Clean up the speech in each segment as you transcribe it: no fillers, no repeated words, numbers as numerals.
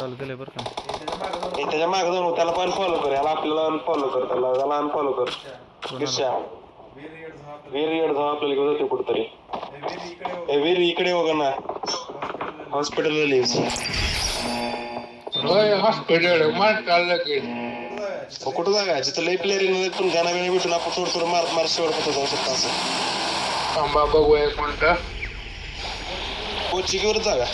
चालू केलंय बरं का. त्याच्या मागे जाऊन त्याला पण फॉलो कर, याला आपल्याला अनफॉलो कर, त्याला अनफॉलो कर. किस्सा वीर येड जाऊ आपल्याला घेऊन जाते कुठतरी. वीर इकडे बघा ना, हॉस्पिटलला लिव्स. हॉस्पिटल मार चाललं की कुठं जागा जिथं लई प्लेअर पण गाणं बिणं भेटून आपण थोडं मार शेवट होतं जाऊ शकतो असं. थांबा बघूया कोणता कोचिकीवर जागा.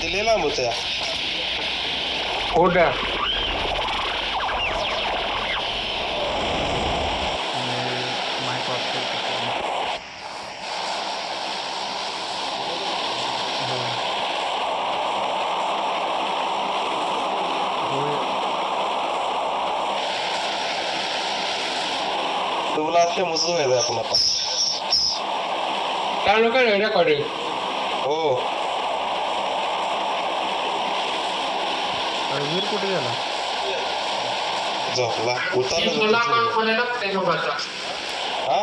ते लई लांब होतं या. कुठं माईक ऑफ केलं. तुला फेमस व्हायचं आपण आता. चालू केलं रेकॉर्डिंग हो वीर कुठे गेला? झोपला उतरला. लागते हा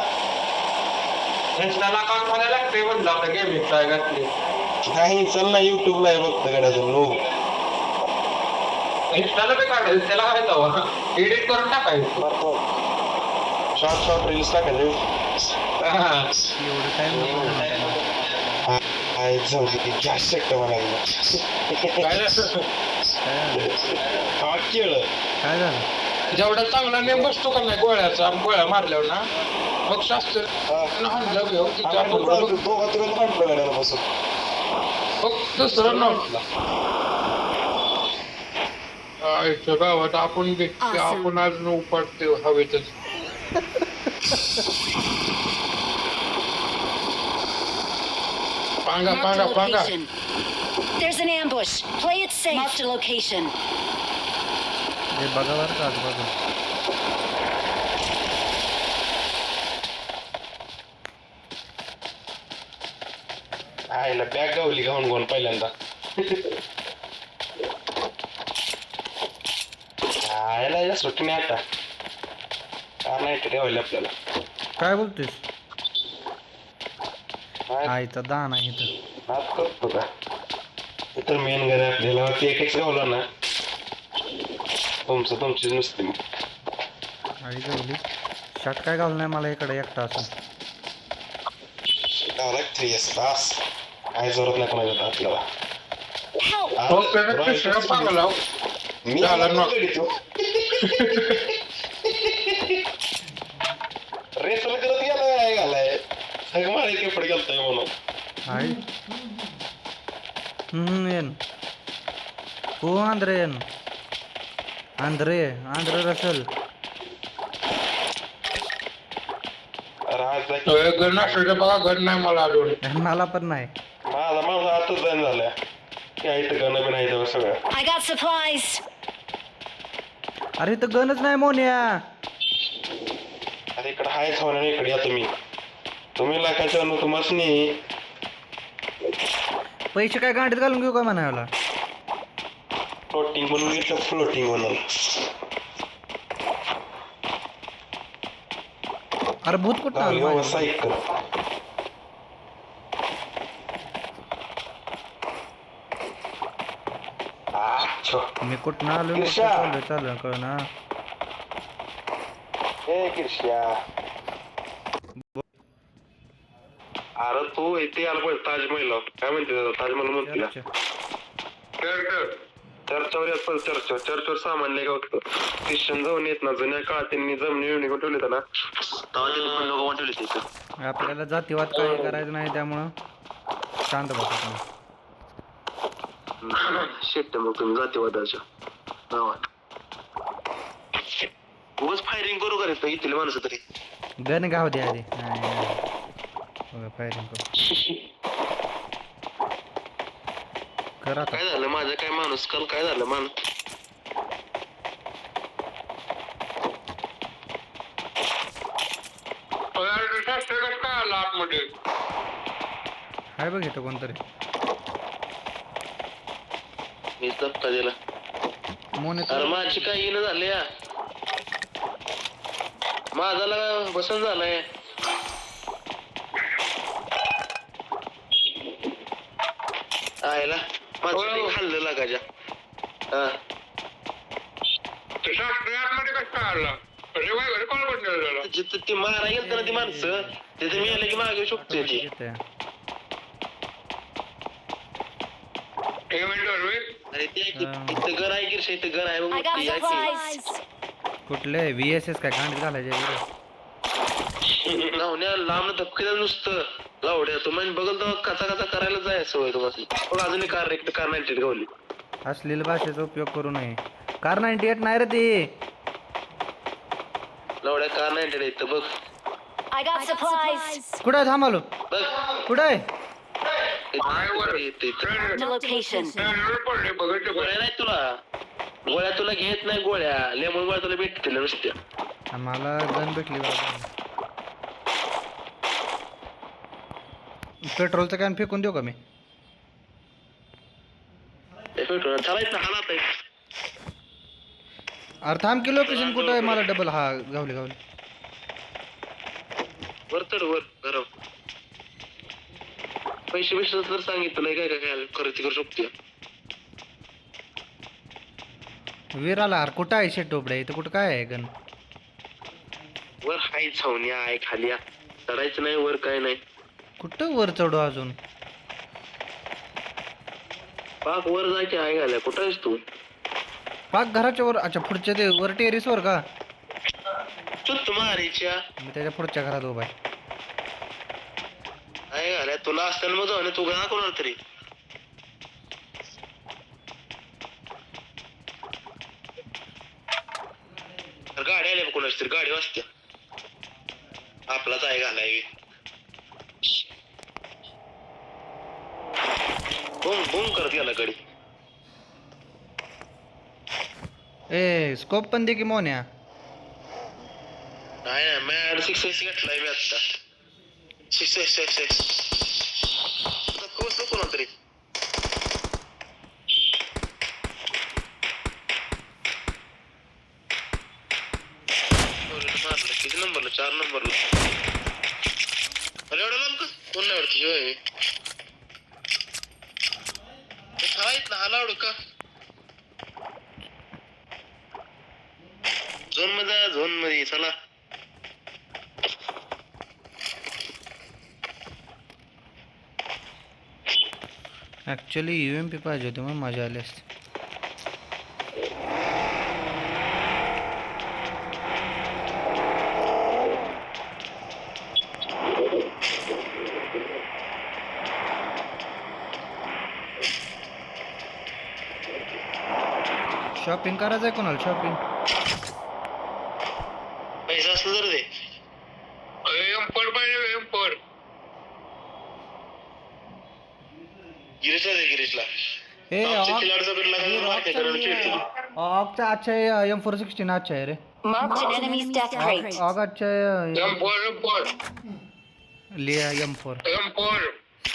इंस्टाला अकाउंट मध्ये लागते म्हणलं आता गेमिंग काय घातली नाही चल ना युट्यूबला आहे बघ गड्याचं नो. इंस्टाला बी काढायचं त्याला काय जावं एडिट करून टाकायचं शॉर्ट रील्स टाकायचे. एवढं टाइम काय जाऊ दे जास्त शकतं म्हणायला. हा केळ काय झालं? जेवढा चांगला नेम बसतो का नाही गोळ्याचा गोळ्या मारल्यावर ना मग शास्त्र दोघा तुला म्हटलं गाड्याला बसून फक्त दुसरं नव्हतं गावात आपण आपण अजून उपटते हवेतच पांगा पांगा पांगा There's an ambush. Play it safe. Marked a location. हे बघा बरं का आजूबाजू. आईला बॅग गावली गाऊन गोन पहिल्यांदा. आयला या सुट्टी नाही आता का नाही ठेवले आपल्याला. काय बोलतोस? आईचा दाना इथं. नाच करतो का इतर मेन घर आपल्याला ते एकच गावला ना तुमचीच नसते मग. आई गावली. शर्ट काय घालू नाही मला इकडे एकटा असून. गावला 3 तास काय जोरात नाही कोणाला आपल्याला. मी झाला ना. रेसल करत गेला काय घालाय सगळं माळे कपडे घालताय म्हणून. आई येन हो आंध्रे येन आंध्रे रसल. घर नसलं बघा घर नाही मला अजून मला पण नाही. माझा आताच जाईन झालाय काही ठिकाणं बी नाही तेव्हा सगळं. I got supplies. अरे इथं गणच नाही मोन्या. अरे इकडे हायच होणार इकडे या तुम्ही लाखाच्या तुम्हाला पैसे काय गांडीत घालून घेऊ का म्हणायला. फ्लोटिंग म्हणून घेतलं फ्लोटिंग म्हणून. अरे भूत कुठं आलं? सायकल मी कुठं आलो चालू कळ ना. हे किर्ष्या अरे तू इथे आला पाहिजे ताजमहल काय म्हणते ताजमहल म्हणते चर्चवर सामान्य गावत ख्रिश्चन जाऊन येत ना जुन्या काळात त्यांनी जमिनी निघून ठेवले ना लोक ठेवले तिथं. आपल्याला जातीवाद काही करायचं नाही त्यामुळं शांत बसा. शेट मग तुम्ही जातीवादाच्या गावात उगाच फायरिंग करू का रे इथले माणसं तरी. गण गाव द्या आधी फायरिंग करा. काय झालं माझं काय माणूस काल काय झालं मान काय आला आतमध्ये हाय बघ इथं कोणतरी. मी धक्का दिला. मोने अरे माझी काय येणं झाले या माझा बसन झालाय. आयला माझं खाल्लं लागायच्या हा मध्ये कसं आला घरी कॉल करणार जिथं ती मारा गेलं ना ती माणसं तिथे मी आलं की मागे शकतोय ती येते. अरे ते इथं घर आहे की इथं घर आहे I बघ got ती आहे की. supplies. कुठले VSS काय कांडीत घालायचे लावण्या लांब धपकेला नुसतं लावड्या तू म्हणजे बघल तर कचा कचा करायला जाय सवय तुम्हाला बघ अजून एक कार एक कार 98 गावली अश्लील भाषेचा उपयोग करू नये. कार 98 नाही रे ती. लावड्या कार 98 इथं बघ I got supplies. कुठं आहे? थांबालो बघ कुठं आहे? Marked a location. गोळ्या नाही तुला गोळ्या तुला घेत नाही गोळ्या लेमन गोळ्या तुला भेटतील नुसत्या आम्हाला गन भेटली बाबा. पेट्रोलचं कॅन फेकून देऊ का मी? चालायचं हालात आहे अरे थांब की लोकेशन कुठं आहे? मला डबल हा गावली गावली. वर चढ वर घरावर पैसे बिशे तर सांगितलं नाही काय काय काय खरेदी करू शकतो वीर आला. अरे कुठं आहे शेट टोपड्या? इथं कुठं काय आहे गन? वर हाय छावण्या आहे खाली चढायचं नाही वर काय नाही कुठं वर चढू अजून? पाक वर जायचे आहे घाल्या कुठं आहेस तू पाक घराच्या वर. अच्छा पुढच्या ते वर टेरिस वर का? चुत मारीच्या मी त्याच्या पुढच्या घरात उभा आहे. आहे घाल्या तुला असताना मग जाऊ तू गा कोणाला तरी गाडी आल्या कोणाची तरी गाडी वाजत्या आपलाच आहे घालाय बुम बुम करत गेला गाडी ए स्कोप पण दे की मोन्या. नाही ना मॅड 6 घेतलाय मी आता 6 कोस कोणा तरी मारलं किती नंबरला 4 नंबरला अरे एवढं लांब का कोण नाही आवडते होय थांबायत ना हाला आवडू का झोन मध्ये चला ऍक्च्युली UMP पाहिजे होती मग मजा आली असती. शॉपिंग करायचंय कोणाला? शॉपिंग पैसा असलं तर दे एम्पर पाहिजे एम्पर गिरीशला दे गिरीशला ए ऑक्सिजन ऑगचा अच्छा आहे. M416 अच्छा आहे रे. Marked an enemy's death crate. Org अच्छा आहे. एम्पर लिया M4 एम्पर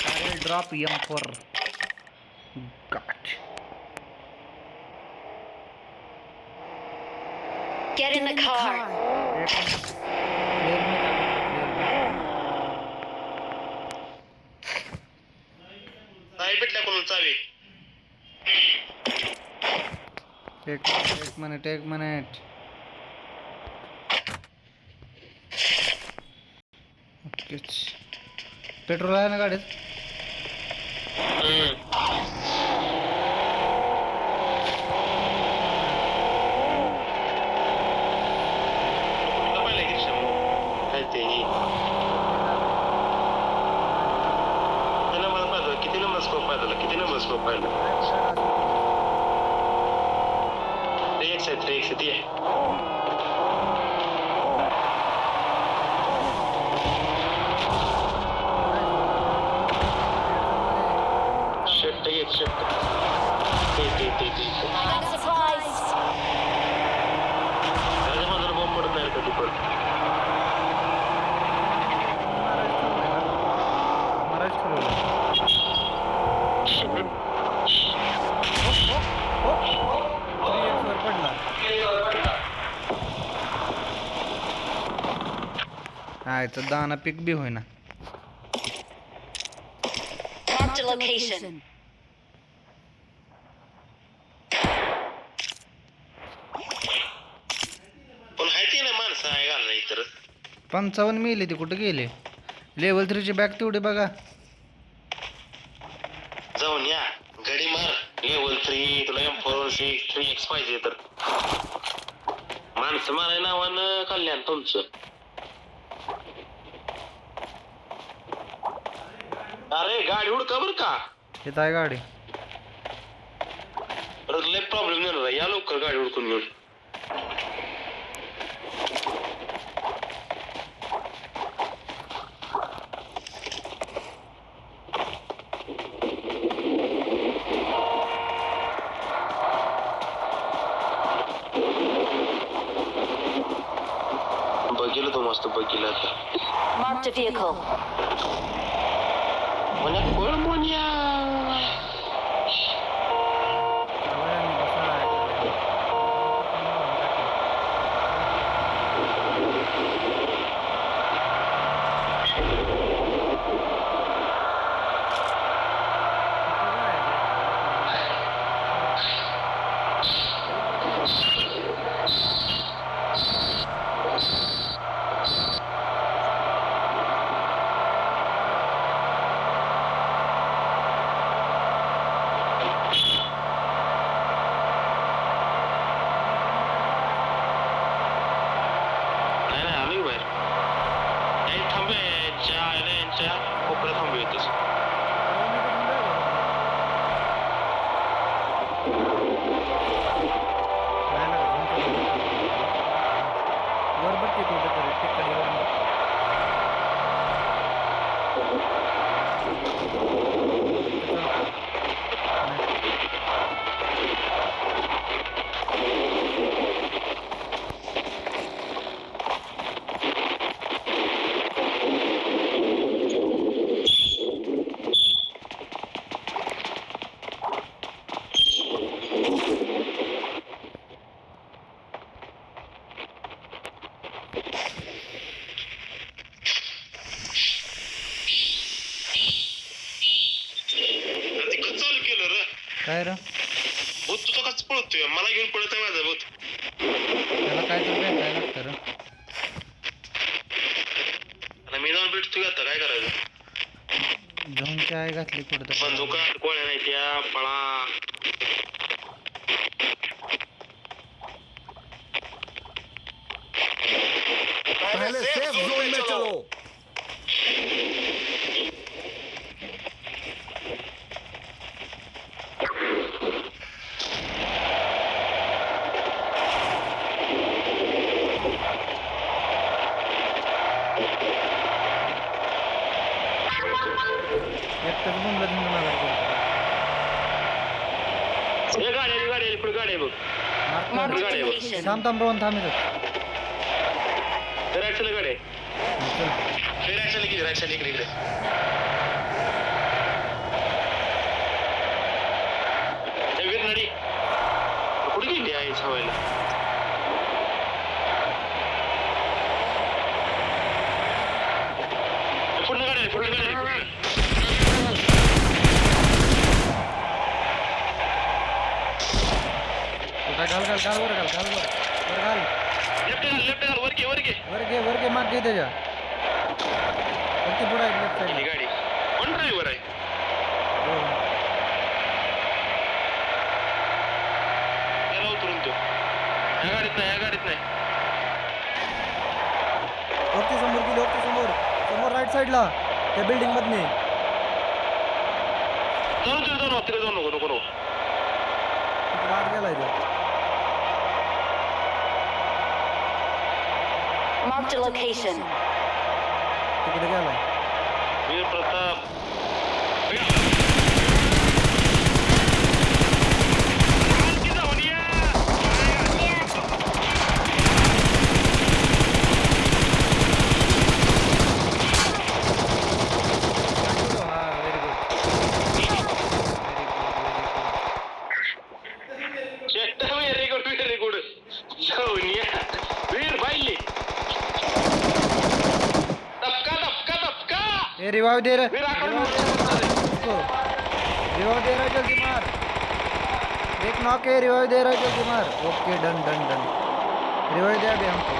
अरे drop M4 got. Get in the car. नाही भेटल्या कोणाला चावी एक मिनिट ओकेच. पेट्रोल आहे ना गाडीत? कुठलं पाहिलं गिरीशा काय ते नंबर पाहिलं किती नंबर स्कोप पाहिलं एक साईड आहे शर्ट ते I got supplies. त्याच्या माझा बॉम्ब पडत नाही कधी पण महाराज ठरवलं. पडला. आयचं दाना पीक बी होईना. Marked a location. 55 मिली ती कुठं गेले? लेवल 3ची बॅग तेवढी बघा. जाऊन या गडी मार लेवल 3 तुला M416 3x पाहिजे तर माणसं माराय नावानं कल्याण तुमचं. अरे गाडी उडका बर का इथं आहे गाडी. परत लय प्रॉब्लेम नाही होणार. या लवकर गाडी उडकून घेऊन. बघितलं तो मस्त बघितलं आता. Marked a vehicle. मोन्या कोण मोन्या काय रे? भूत तुझं कसं पळतोय? मला घेऊन पळत आहे माझं भूत. त्याला काय तर भेटायला लागतं रे. आता मी जाऊन भेटतोय आता काय करायचं? जाऊन चाय घातली कुठं तर. बंदुका कोण्या नाही त्या पळा. पहले सेफ जोन में चलो. एकटंच बोंबलं धुंडून आला कोणतरी. हे गाडी पुढे गाडी आहे बघ. Marked a गाडी आहे बघ. location. थांब रोहन थांब इथं. फिरायचं गाडी आहे. चल. फिरायचं की फिरायचं इकडे. हे वीर नडी कुठे गेली आहे छावायला? पुढे गाडी आहे. घाल वर घाल. लेफ्ट वर घे. वर घे माग घे त्याच्या. वरती पुढं आहे लेफ्ट ही साईड. गाडी कोण ड्रायव्हर आहे? त्याला उतरून तो. या गाडीत नाही. वरती समोर राईट साईडला त्या बिल्डिंग मधने. जाऊ तिकडे जाऊ नको तिकडे आत गेलाय तो. Marked a location. तिकडे गेलाय. वीर प्रताप व्हेरी गुड. जाऊन या वीर बाईली. ए रिवाइव दे रे. वीर आकडून रिवाइव दे रहा है, जल्दी मार. एक नॉक है, रिवाइव दे रहा है, जल्दी मार. Okay done. रिवाइव दे अभी हमको.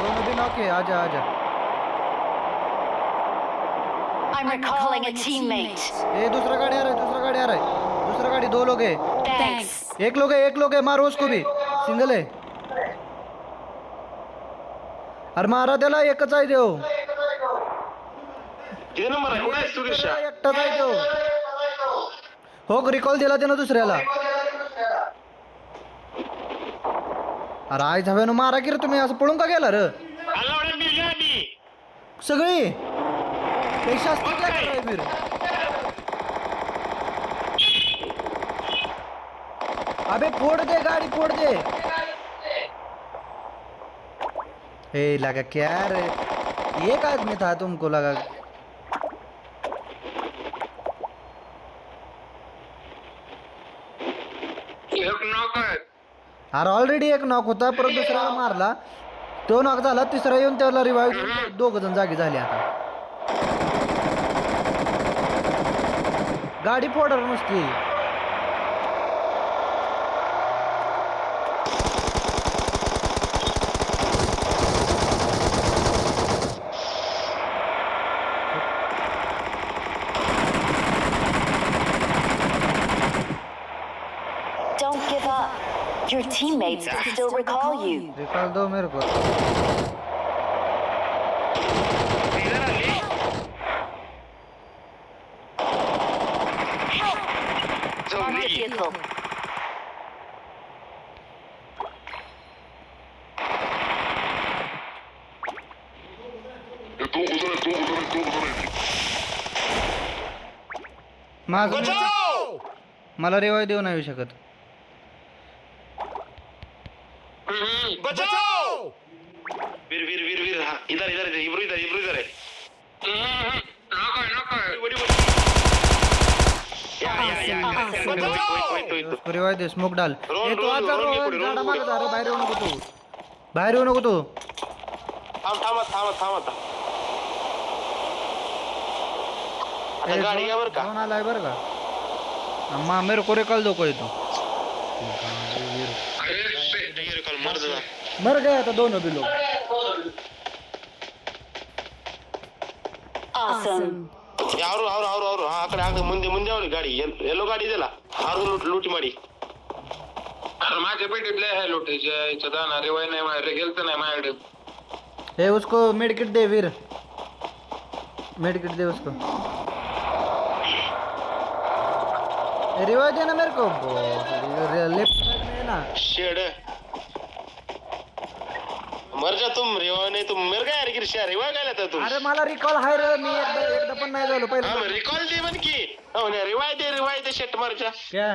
दोनों भी नॉक है, आजा आजा। I'm recalling a teammate. ये दूसरा गाड़ी आ रहा है, दूसरा गाड़ी आ रहा है, दूसरा गाड़ी, 2 लोग है। Thanks. एक लोग है, मारो उसको भी, सिंगल है। अरे मारा त्याला, एकच आहे देव, किती नंबर आहे? कुठे आहेस तू गिरशा? एकटाच आहे देव. हो, रिकॉल दिला त्यानं दुसऱ्याला. अरे आई झाव्यानं मारा की रे, तुम्ही असं पळून का गेला रे सगळी? पैसा असते क्या कर रहे फिर? अबे फोड़ दे गाड़ी, फोड़ दे. ए लगा क्या रे, एक आदमी था, तुमको लगा? एक नॉक आहे. अरे ऑलरेडी एक नॉक होता, परत दुसऱ्याला मारला, तो नॉक झाला, तिसरा येऊन त्याला रिवाइव्ह, 2 जण जागी झाले. आता गाडी फोडणार नसती. Don't give up. Your teammates can still recall you. Recall दो मेरे को. On the vehicle. माझं मला रिवाइव्ह देऊ नाही शकत. बचाओ! वीर वीर वीर वीर, हा इधर इधर इधर इधर इधर इधर है. नॉक आहे. उसको रिवाइव्ह दे, स्मोक डाल. रोल, ए तो रोल, आता रोल, रोल, रोल, गाडा रोल. मागत अरे, बाहेर येऊ नको तू, बाहेर येऊ नको तू. थांब आता. आता गाडी घ्या बरं का. जाऊन आलाय बरं का. अम्मा मेरे को रिकॉल दो कोई तो. मर जा. मर गया था दोनों भी लोग. Awesome. ಅವರು ಆ ಕಡೆ ಮುಂದೆ ಅವಳಿ ಗಾಡಿ ಎಲ್ಲೋ ಗಾಡಿ ಇದೆಯಲ್ಲ, ಆರು ಲೂಟಿ ಮಾಡಿ. माझ्या पेटीतले आहे लोटीच्या याच्यात जाणारे वय नाही माझ्याकडे, गेलत नाही माझ्याकडे. ए उसको मेडिकिट दे वीर, मेडिकिट दे उसको. रिवाइव देना मेरे को, लेफ्ट साइड में है ना. शेड मर जा तुम, रिवाय नाही तुम मेर काय गिरशा, रिवाय काय लेता तुम? अरे मला रिकॉल हाय रे, मी एकदा पण नाही झालो हा पहिला. रिकॉल दे म्हण की. हो ना, रिवाय दे शेट मर जा. क्या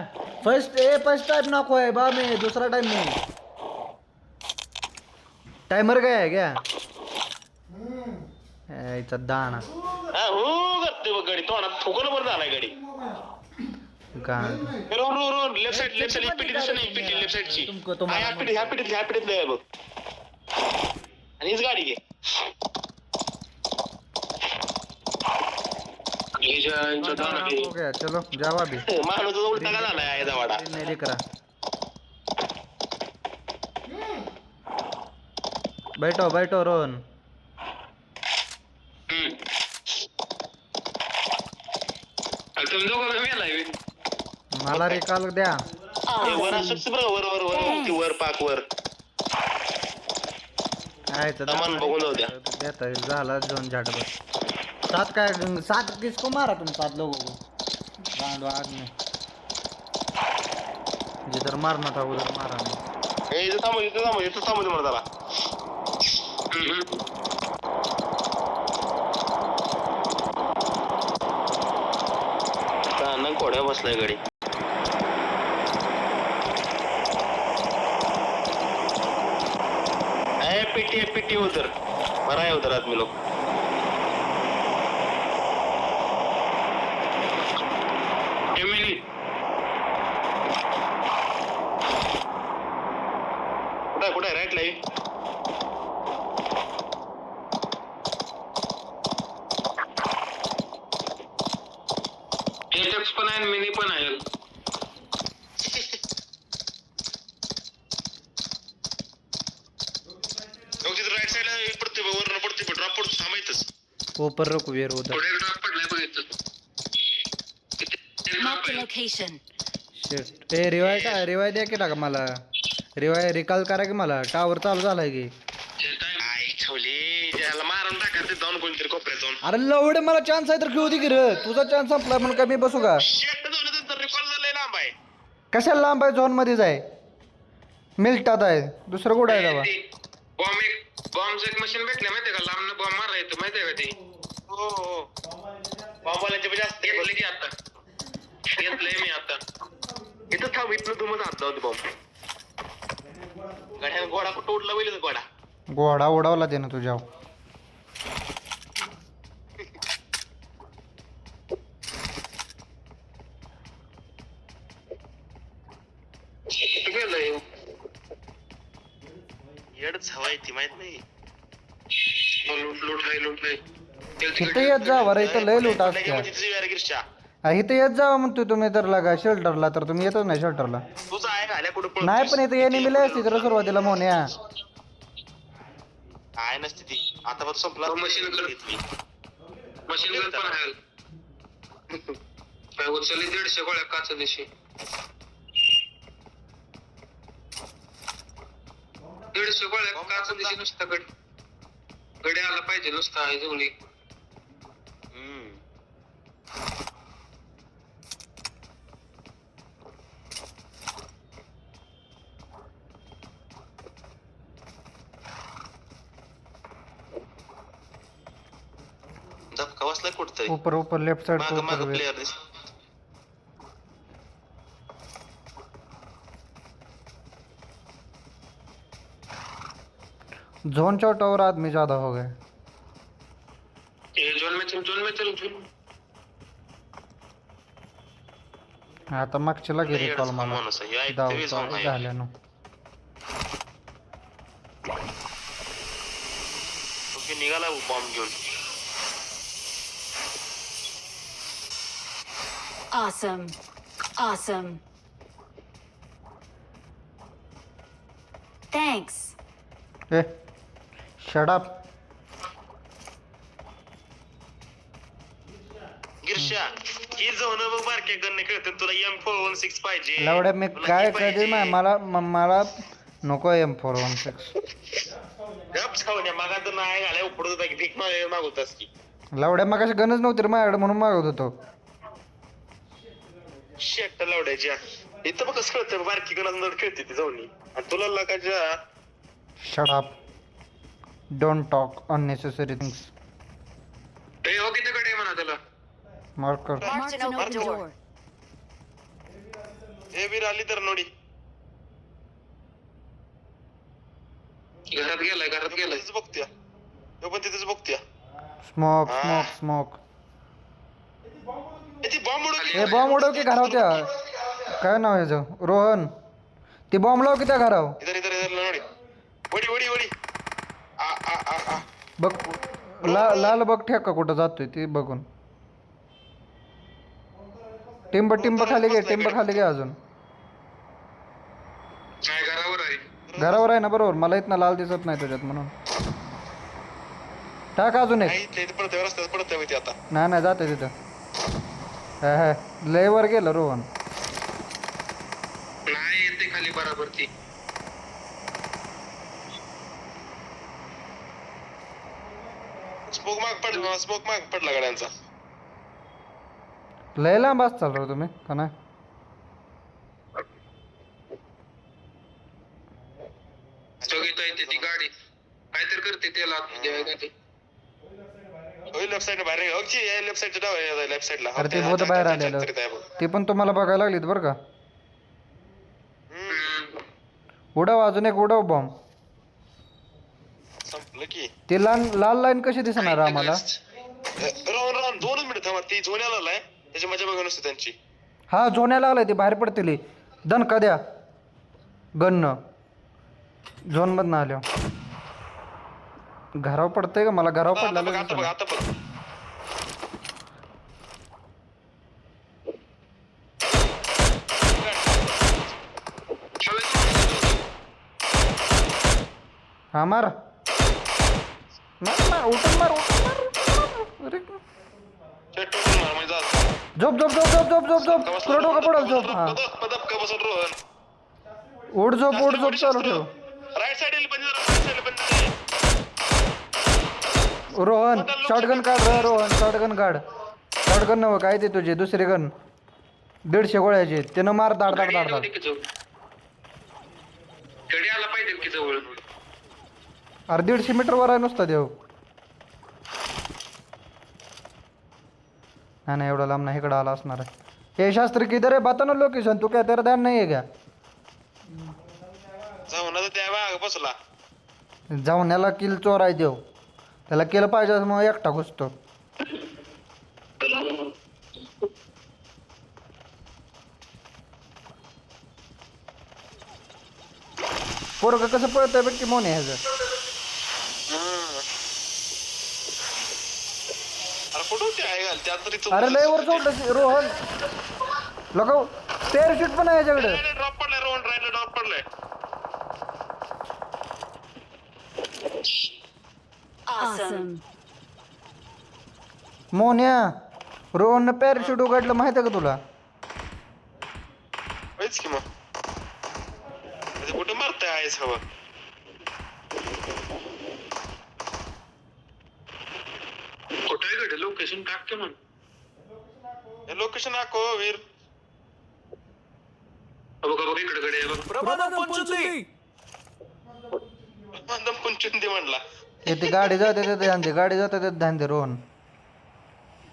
फर्स्ट टाइम नॉक हुआ है बा में, दूसरा टाइम नहीं. टाइमर गया है क्या? इथं दाना हा हो करते बघ गाडी, तोंडात थुकून वर झालाय गाडी. रोन लेफ्ट साइड इपिटी दिसत नाही, इपिटी लेफ्ट साइडची. ह्या पिटीत आहे बघ. आणि हीच गाडी घे. हो गया, चलो जाओ अभी. माणूस उलटा का झालाय आहे दवाडा. नहीं दिख रहा. बैठो रोहन. तुम्ही दोघं मेलाय. मला रिकॉल द्या. वर असंच बरं, वर पाक वर. सामान बघून जाऊ द्या. देता येईल, झाला दोन झाट बस. 7 किसको मारा तुम? 7 लोगों को. गांडो आदमी, जिधर मारना था उधर मारा. इथं थांबू दे मला त्याला. कोड्या बसलाय गाडी. पिटी उधर मरा है, उधर आदमी लोग. कुठे राईट लाई. एटक्स पण आहे, मिनी पण आहे. राईट साईडला माहितच ऊपर रुक वीर उधर. पुढे ड्रॉप पडलाय बघितलं. Marked a location. शिट. ए रिवाय द्या की टाका मला. रिकॉल करा की मला. टावर चालू झालाय की. आई ठेवली त्याला मारून टाकायचं जाऊन कोणतरी कोपऱ्यात जाऊन. अरे लवडे मला चान्स आहे तर घेऊ दे की रे. तुझा चान्स संपला म्हणून काय मी बसू का? शेट जाऊन तर रिकॉल झालंय लांब आहे. कशाला लांब आहे झोन मध्येच आहे. मिल्टात आहे. दुसरं कुठं आहे बाबा? बॉम्बचं एक मशीन भेटलं माहितीये का? लांबनं बॉम्ब मारा येतो माहितीये का ते? हो हो बॉम्बवाल्यांचे पण जास्त घेतलं की आता. घेतलंय मी आता. इथं थांब इथलं तुम्ही हात जाऊ दे बॉम्ब. गड्या गोडा कुठं उडला बैल गोडा. घोडा उडावला दे ना तुझ्या. कुठं गेलंय? येडच हवाय ती माहित नाही. लूट आहे. इथं येत जावा रे. इथं लय लूट असत्या. गिरशा इथं येत जावा म्हणतो तुम्ही तर लागा शेल्टरला. तर तुम्ही येतच नाही शेल्टरला. तुझं आहे घाल्या कुठं नाही पण इथं एनिमी लय असते तर सुरुवातीला मोन्या. काय नसते ती आता पण संपला. मशीन गन पण आहे. काय उचलली 150 गोळ्या काचा दिवशी. 150 गोळ्या काचा दिवशी नुसता गडी आला पाहिजे नुसता आहे जुळली. धक्का बसला कुठतरी ऊपर लेफ्ट साइड माग माग ऊपर. प्लेयर दिस. जोन चौटा और आदमी ज्यादा हो गए. जोन में चल. आता मागच्याला घे रे कॉल मला. झाल्यानं ओके निघाला बॉम्ब घेऊन. Awesome. Thanks. ए शट अप. गिरशा ही जाऊन बघ बारक्या गन्ने खेळते तुला M416 पाहिजे. लवड्या मी काय कधी मला नको M416. गप छावण्या मागा तर नाही घालाय उपडत होता की भीक मागवतास की. लवड्या मग अशी गणच नव्हती रे माझ्याकडे म्हणून मागवत होतो. शेट लावड्याच्या इथं बघ कसं खेळतं बारकी गणांवर खेळते ती जाऊन आणि तुला लागायच्या. Shut up. Don't talk unnecessary things. हो कितीकडे म्हणा त्याला. Marker. Marked an open door. हे वीर आली तर नोडी. घरात गेलाय. तिथंच बघत्या तो पण तिथंच बघत्या. स्मोक. ती बॉम्ब उडवली. ए बॉम्ब उडव की घराव त्या. काय नाव आहे याचं? रोहन. ती बॉम्ब लाव की त्या घराव. इधर नोडी. वडी आ बघ लाल बघ ठेका कुठं जातोय ते बघून. टिंब खाली घे अजून. काय घरावर आहे ना बरोबर. मला इथनं लाल दिसत नाही तुझ्यात म्हणून. टाक अजून एक. पडतोय रस्त्यात पडतोय ती आता. नाही जाते तिथं. लय वर गेलं रोहन. नाही येते खाली बराबर ती. स्मोक माग पडला गाड्यांचा. लय लांब असताल राव तुम्ही का नाही? येते ती गाडी काहीतरी करते त्याला लेफ्ट साइड बाहेर लेफ्ट साइडच्या डाव लेफ्ट साइडला. अरे ते बहुत बाहेर आलेलं. ते पण तुम्हाला बघायला लागलीत बरं का. उडव अजून एक उडव बॉम्ब. संपलं की ते लाल लाईन कशी दिसणार आम्हाला? राहून 2 मिनिट थांबा. ती झोन्याला आलाय त्याची मजा बघा नसते त्यांची. हा झोन्याला लागलाय. ते बाहेर पडतील. दणका द्या गन्न. झोन मधनं आल्या घराव पडतंय का? मला घराव पडला. आता बघ हवेत हा मार. नाही मार, उठून मार, उठून मार, उठून मार. अरे चेट उठून मार म्हणजे जात. झोप झोप झोप झोप झोप झोप झोप तुला डोका पडल झोप. हा धपका बसून रोहन. उठ झोप चालू ठेव. राईट साईडला पण राईट साईडला पण रोहन शॉटगन काढ रे रोहन, शॉटगन काढ. शॉटगन नव काय ते तुझे दुसरे गन 150 गोळ्याचे त्यानं मार दाड दाड दाड दाड. गडी आला पाहिजे की जवळ. अरे 150 मीटर वर आहे नुसता देव. नाही एवढा लांब नाही, इकडं आला असणार आहे. हे शास्त्री किधर है बता ना लोकेशन, तू क्या तेरा ध्यान नहीं है क्या? जाऊन आता त्या माग बसला. जाऊन याला किल चोर आहे देव, त्याला केलं पाहिजे मग एकटा घुसतो. पोरग कसं पळतंय बघ की मोने ह्याचं. अरे कुठं ते आहे घाल त्या तरी अरे लय वर सोडलं रोहन. लोक पॅराशूट पण आहे याच्याकडे. ड्रॉप पडलाय रोहन, राईटला ड्रॉप पडलाय. Awesome. मोन्या रोहननं पॅराशूट उघडलं माहिती आहे का तुला? होयच की मग कुठं मारताय आहेस हवा. कुठे गडे लोकेशन टाक की म्हण. लोकेशन आको वीर. बघा इकडे गडे बघ. प्रमाण पंचुंदी. दम पंचुंदी म्हणला. ते गाडी जाते ते ध्यान दे, गाडी जाते ते ध्यान दे रोहन.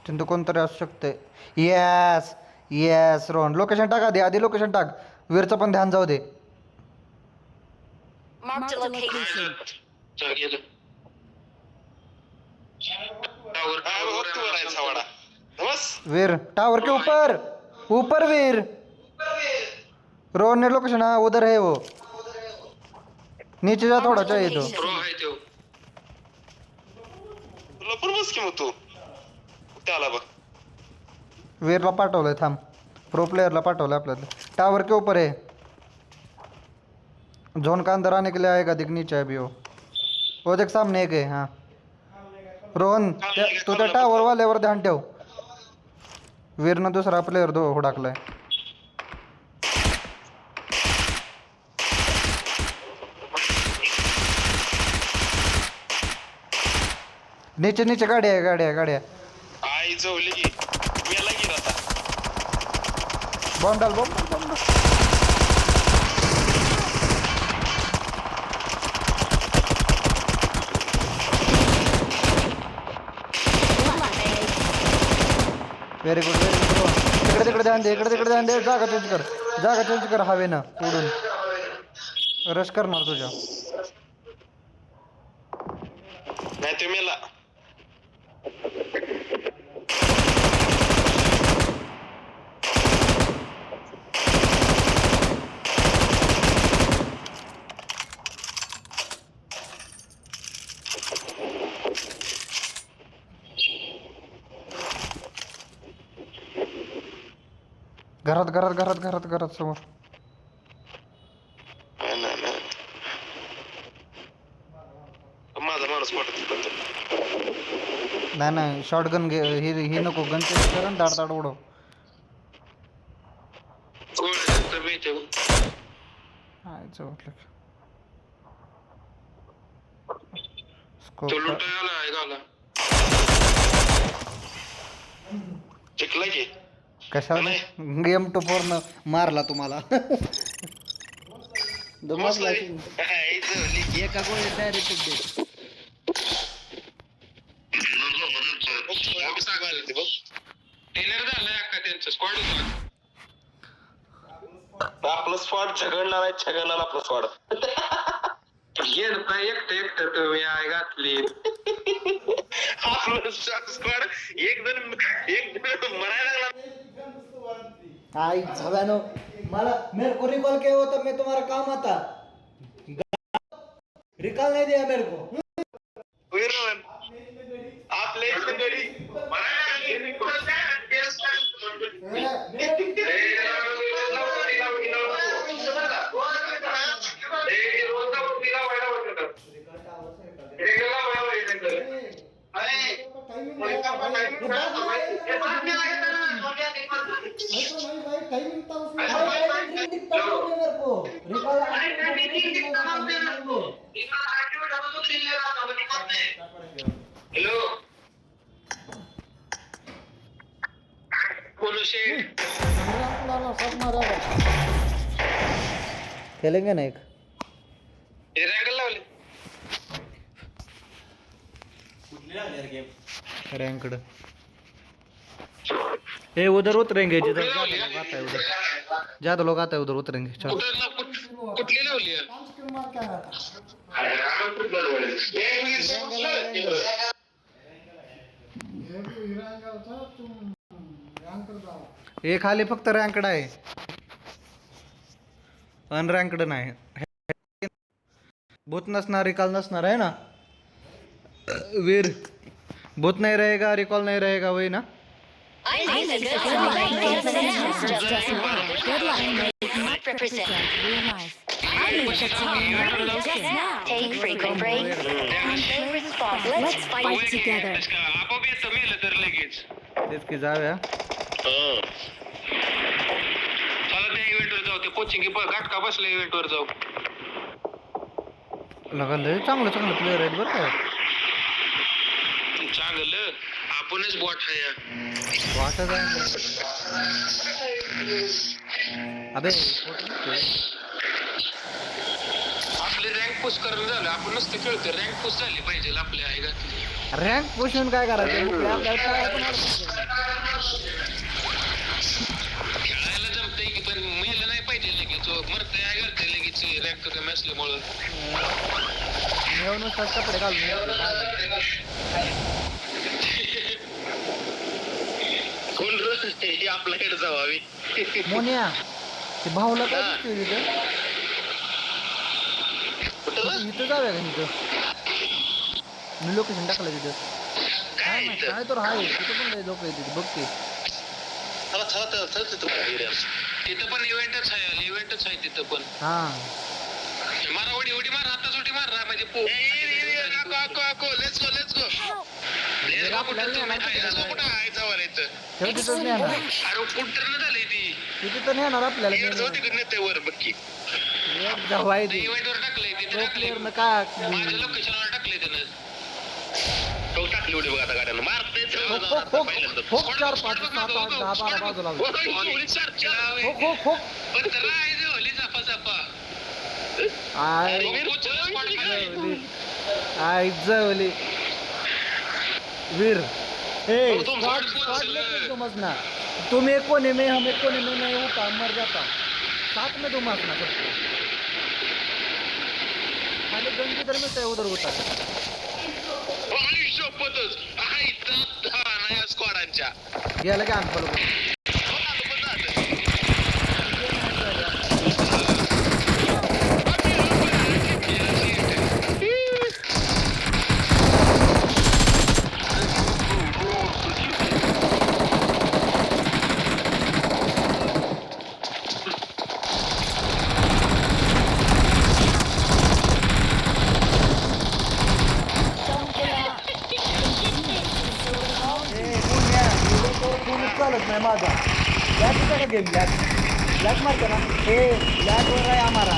तिथं कोणतरी असू शकते. येस येस रोहन लोकेशन टाक आधी, आधी लोकेशन टाक. वीरचं पण ध्यान जाऊ दे. Marked a location. चल गेलं. टावर वर आहे सवाडा. बस वीर टावर के ऊपर, ऊपर वीर. रोहन ने लोकेशन, हाँ उधर है वो. नीचे जा थोड़ा चाहिए तो. प्रो आहे तो. तुला पण बस की मग तू त्याला बघ. वीरला पाठवलंय थांब, प्रो प्लेयरला पाठवलंय आपल्याला. टावर के ऊपर है, जोन का अंदर आने के लिए आएगा, दिख नीचे है अभी वो देख सामने एक है. हाँ रोहन तू त्या टावर वाल्यावर ध्यान ठेव. वीरनं दुसरा प्लेयर दो हुडाकलाय. नीचे नीचे गाडी आहे, गाडी आहे, गाडी आहे. आई जवली की मेला गेला आता. बॉम्ब डाल, बॉम्ब डाल, बॉम्ब डाल. Very good very good. तिकडे तिकडे ध्यान दे, इकडे तिकडे ध्यान दे. जागा चेंज कर, जागा चेंज कर हवेनं उडून. रश करणार तुझ्या. नाही ते मेला. घरात घरात घरात घरात घरात समोर. नाही माझा माणूस पडत. नाही नाही शॉटगन घे, ही नको. गन चेंज कर आणि दाड दाड उडव. गोळ्या मिळते. स्कोप तो लुटायला आहे गाला. चिकला की कशाला M24 न मारला तुम्हाला. मसला आई जवली की एका गोळीत डायरेक्ट दे. टेलर झालाय अक्का त्यांचं स्क्वॉड होता. आपलं स्पॉट झगडणार आहे, झगडणार आपलं स्पॉट. गेलं नाही एकटं तुम्ही आय घातली. आपलं स्क्वॉड एक जण मरायला लागला. आई झव्यानो मला मेरे को रिकॉल किया हुआ था, मैं तुम्हारा काम आता. रिकॉल नहीं दिया मेरे को. वीरवन आपले गडी हॅलो बोलो शेठ तेलंगणा एक हे रँगल लावले रँकड ए उधर उतरेंगे जिधर लावली ज्यादा लोग आता है उधर ज्यादा लोग आता है उधर उतरेंगे चलो कुठली लावली हे खाली फक्त रँकड आहे अनरँकड नाही भूत नसणार रिकॉल नसणार है ना वीर भूत नहीं रहेगा रिकॉल नहीं रहेगा वही ना I think it's a good represent. Take frequent breaks and stay responsible. Let's fight together. आपोआप येतं मेलं तर लगेच तेच की जाऊया चला त्या इव्हेंटवर जाऊ ते कोचिंग घाटका बसल्या इव्हेंटवर जाऊ लगा लय चांगलं चांगलं प्लेअर आहेत बरं का चांगलं आपणच बॉट आहे वाटत आहे अबे फोटो निघतोय. आपले रँक पुश करून झालं आपण नुसतं खेळतो रँक पुश झाली पाहिजे आपल्या आहे का रँक पुशून काय करायचं आपल्याला काय आपण खेळायला जमतंय की पण मेलं नाही पाहिजे लगेच मरतंय आहे करतंय लगेच रँक कमी असल्यामुळं येऊनच कपडे घालून कोण रोज आपल्याकडे जावावी मोन्या ते भाऊला काय दिसतोय कुठं इथं जाऊया का इथं मी लोकेशन टाकलं तिथं काय काय इथं? काय तर आहे तिथं पण लय लोक येते बघ ते चला चला चला चल तुम्हाला एरिया तिथं पण इव्हेंटच आहे तिथं पण हा मारा उडी मार आता सुटी मार ना म्हणजे लेट्स गो कुठं आहे जावर येतं तेव्हा तिथंच नाही येणार अरे कुठं झालंय ती तिथे तर नाही येणार आपल्याला तिकडे नेते वर बक्की जाऊ आहे ते इव्हेंटवर टाकलंय तिथे टाकलंय प्लेअरनं काय माझ्या लोकेशनवर टाकलंय त्यानं तो टाकली उडी बघा आता गाड्यानं मारते खोक 4 5 7 8 10 12 बाजू लावली खोक पण त्याला आहे जे होली झापा आय आय जवली वीर ए स्क्वाड समझना तुम एक कोने में हम एक कोने में नहीं होता मर जाता साथ में तुम हंसना सबको खाली गन किधर में से उधर होता शपथच नाही स्क्वॉडांच्या गेलं की अंग फॉलो चालत नाही माझा लॅक होता का गेम लॅक मारतो ना हे लॅकवर आहे आम्हाला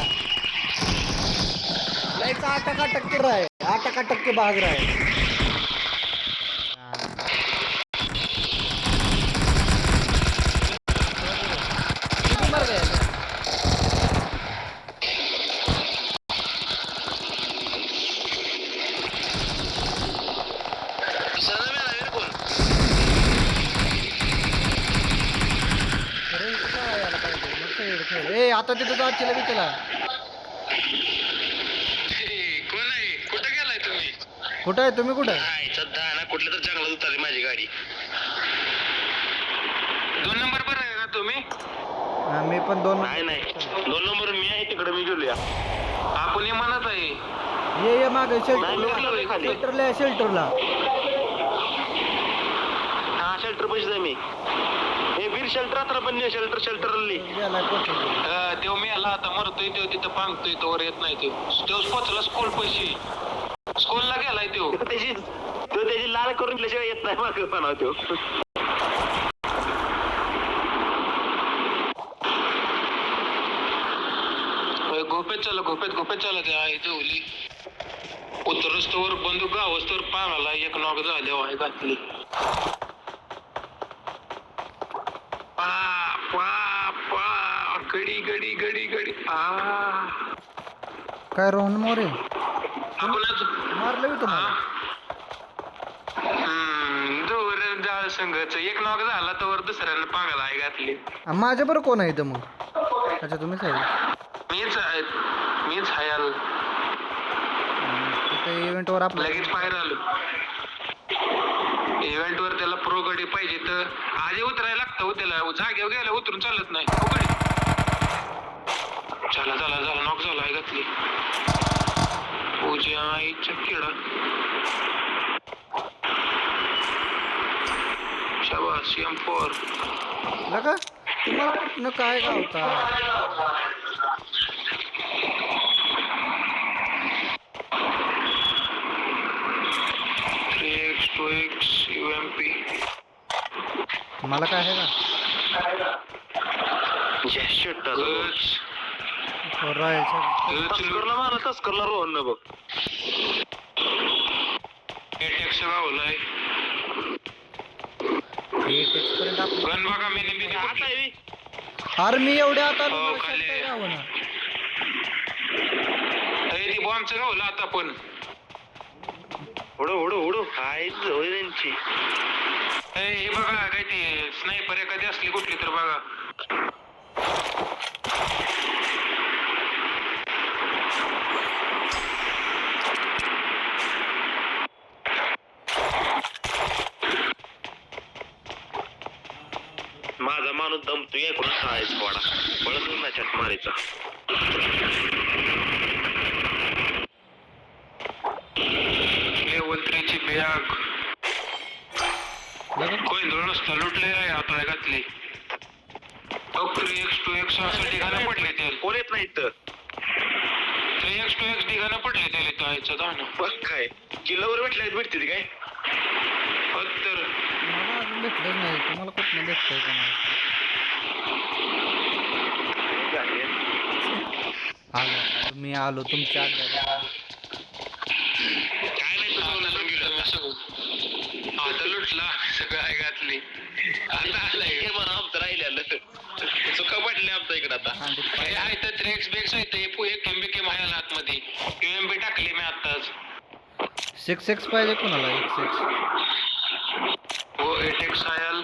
लॅकचा 8% कर रहा है 8% भाग रहा है मर गया ए आता तिथं जा चला बी चला कोण आहे कुठं गेलाय तुम्ही कुठं आहे तुम्ही कुठं सध्या ना कुठल्या तर जंगलात उतरली माझी गाडी 2 नंबर पर आहे ना तुम्ही हा, मी पण 2 नाही 2 नंबर मी आहे तिकडे मी गेलो आपण हे म्हणत आहे ये मागे नाही, खाली. शेल्टरला हा शेल्टर पैसे जाय मी हे वीर शेल्टर आता पण शेल्टरली गेला कोचिंग तेव्हा मी आला आता मरतोय तेव्हा तिथं पांगतोय तोवर येत नाही तेव्हा पोचला स्कूल पैसे स्कूलला गेलाय तो त्याची लाल काय करून दिल्याशिवाय येत नाही माग म्हणा तो. गोपेत चला त्या आहे जवली उत्तरस्तवर बंदूक गावस्तवर पानाला एक नॉक झाल्यावर आहे घातली. गडी गडी गडी गडी काय रोहन मोरे आपणच मारलं मी तुम्हाला. दूर जाळ संघच एक नॉक झाला तर दुसऱ्याला पांगाला आहे घातली. माझ्या बरं कोण आहे इथं मग? अच्छा तुम्हीच आहे. मीच हायल तिथे इव्हेंटवर आपलं लगेच बाहेर आलो. इव्हेंट वर त्याला प्रो गडी पाहिजे तर आधी उतरायला लागतं. त्याला जागेवर गेला उतरून चालत नाही. चला चला झाला नॉक झाला आहे घातली. पूजा आईच्या किडा शाबास M4 लगा तुम्हाला कुठनं काय गावता? 3x2x UMP मला काय आहे का? तस्करला मारा तस्करला रोहन न बघ. एटेक्स गावलाय गन बघा मी आता आहे. अरे मी एवढ्या आता हो, खाली. ती बॉम्बचं गावलं आता पण उडू काय जवळ त्यांची. हे बघा काय ते स्नायपर एखादी असली कुठली तर बघा. माझा माणूस दमतोय ऐकून खायच वाडा पळत मॅचात मारायचा. लेवल 3 ची बॅग कोण नुसतं लुटले आहे आता घातली. 3x2x असं ठिकाणं पडले ते. कोण येत नाही इथं. 3x2x ठिकाणं पडले त्याला जायचं दाणं. बघ काय किल्ल्यावर भेटते ती काय. तर मला अजून भेटलंच नाही. तुम्हाला कुठनं भेटतंय का नाही? आलो मी आलो तुमच्या अड्ड्यात. काय नाही तुझं गेलं सगळं आता लुटला सगळं आहे घातली. आता आलंय हे म्हणा आमचं राहिलेलं चुका पडले आमच्या इकडं आता. हे आहे तर 3x बेक्स आहे ते एक MBK मायाला आतमध्ये UMP टाकली मी आताच. 6x पाहिजे कोणाला? 6x हो 8x आयल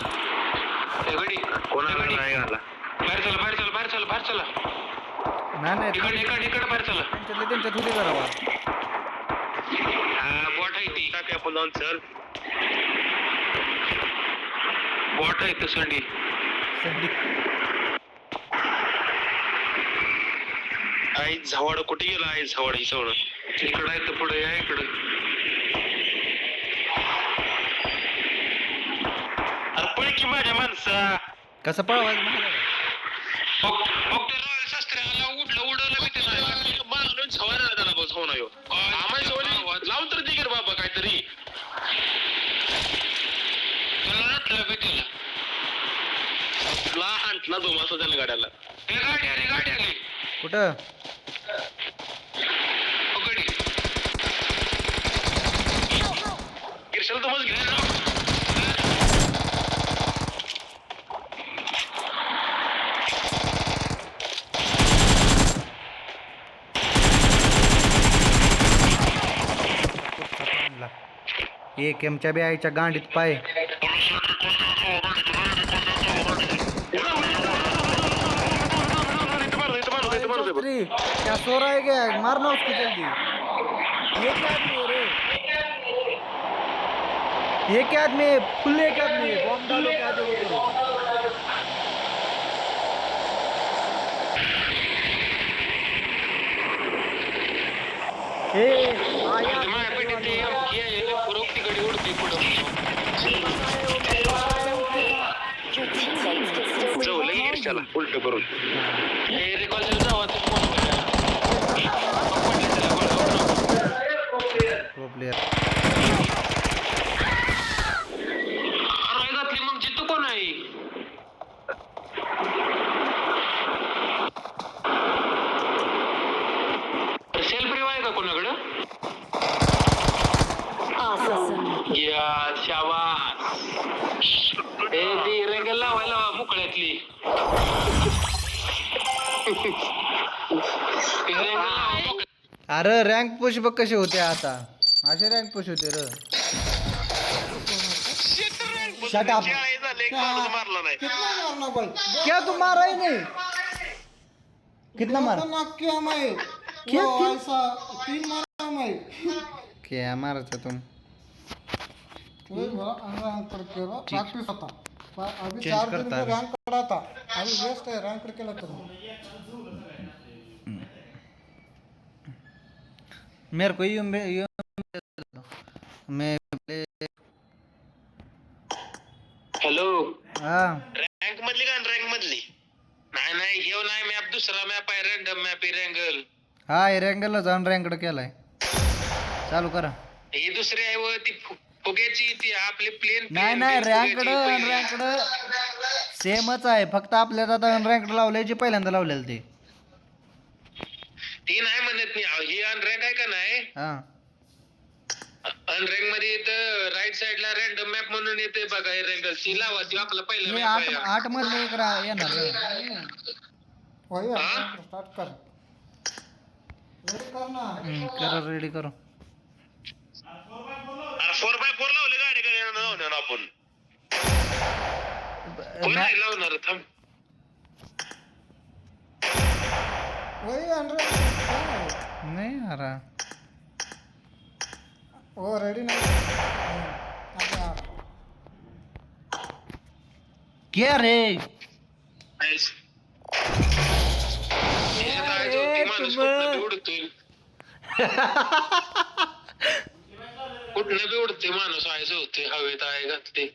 गडी कोणाला नाही आला. बाहेर चला नाही इकडे बाहेर चला. त्यांच्यात होती करावा. बॉट आहे ती टाक आपण जाऊन चल. बॉट आहे तर संडी आई झावाड कुठे गेला आहे झावाड ही सवड इकडं आहे तर पुढे या इकडं. अरे पण की माझ्या माणसा कसं पळवायचं माहिती आहे रॉयल शास्त्र्याला उडवलं मी त्याला मारून झवायला त्याला बस हो नाही आम्हाला लावून तर दिगर बाबा काहीतरी. हांटला तो मासा त्याला गाड्याला. गाडी आली कुठं? गिरशाला तो मग घ्यायला. एक एमच्या बी आईच्या गांडीत पाय. क्या सो रहा है क्या? मारना उसको जल्दी. ये क्या आदमी है रे? ये क्या आदमी है? फुल एक आदमी है. बॉम्ब डालो क्या दो करो. आया Your teammates can still जवळ recall गिरशाला you. उलट करून. Pro player. घेतली अरे रँक पुश बघ कसे होते आता, असे रँक पुश होते र. Shut up. मारला नाही कितना मारना भाई? क्या तू मारा ही नहीं? कितना मारा? खतरनाक क्या मैं? क्या- वो क्या? ऐसा 3 मारा मैं. क्या मारा था तुम? वही बोला, रैंक करके बा, प्रैक्टिस होता. अभी Change 4 दिन करता में है. रैंक करा था. अभी वेस्ट है रैंक करके लगता है. मेरे को ये मैं हॅलो हाँ रँक मधली का रँक मधली नाही नाही घेऊ नाही मॅप दुसरा मॅप आहे रँडम मॅप रँगल हाँ ये रँगलला जाऊन रँकड केलाय, चालू करा. ही दुसरी आहे व ती फुग्याची ती आपली प्लेन नाही नाही रँकड सेमच आहे, फक्त आपल्याला आता रँकड लावलंय जे पहिल्यांदा लावलेलं ते. ती नाही म्हणत मी ही अनरँक आहे का नाही हा अनरँक मध्ये इथं राईट साइडला रँडम मॅप म्हणून येते बघा हे रँगल ती लावा ती आपला पहिला हे मॅप आहे 8 मधलं एक येणार र. वही हाँ? स्टार्ट कर. रेडी करना. करो रेडी करो. अरे 4x4 लावले गाडी आपण कोण नाही लावणार थांब वही 100. नाही अरे वो रेडी नहीं. अच्छा क्या रे? नाईस. याच्यात आहे जो ती माणूस कुठनं बी उडतोय कुठनं बी उडते माणूस आहे जो ते हवेत आहे घातले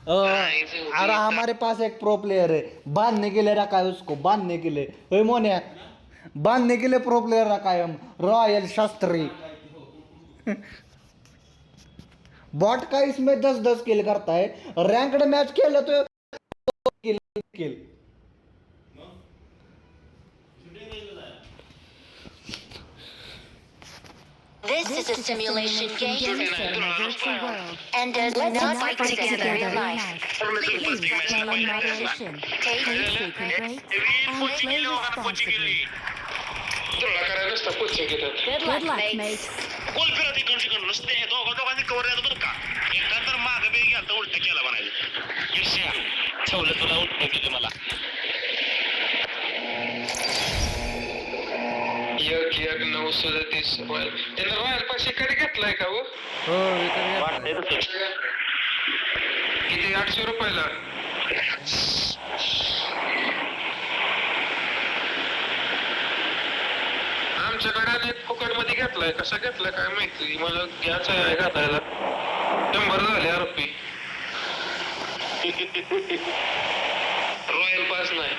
अरे हमारे पास एक प्रो प्लेयर है, बांधने के लिए रखा है उसको, बांधने के लिए. ओए मोने, बांधने के लिए प्रो प्लेयर रखा है हम, रॉयल शास्त्री. बॉट का इसमें 10-10 किल करता है, रैंक्ड मैच खेले तो किल. This is a simulation game set in a virtual world and does not fight together in real life. Please play in moderation, take frequent breaks, and play responsibly. तुला करायला नसता coaching घेतात Good luck, mates. गोल फिरत इकडून नुसते दोघांनी cover येत बरं का एकदा तर मागं बी गेला तर उलट केला म्हणायचं ईर्ष्या ठेवलं तुला उलट केलं मला एक 937 त्यानं रॉयल पाचशे कडे घेतलाय का हो हो विकत वाटतंय तसं किती 800 रुपयाला आमच्याकडे एक फुकट मध्ये घेतलाय कसा घेतलाय काय माहिती मला घ्यायचा आहे घालायला 100 झाले रुपये रॉयल पास नाही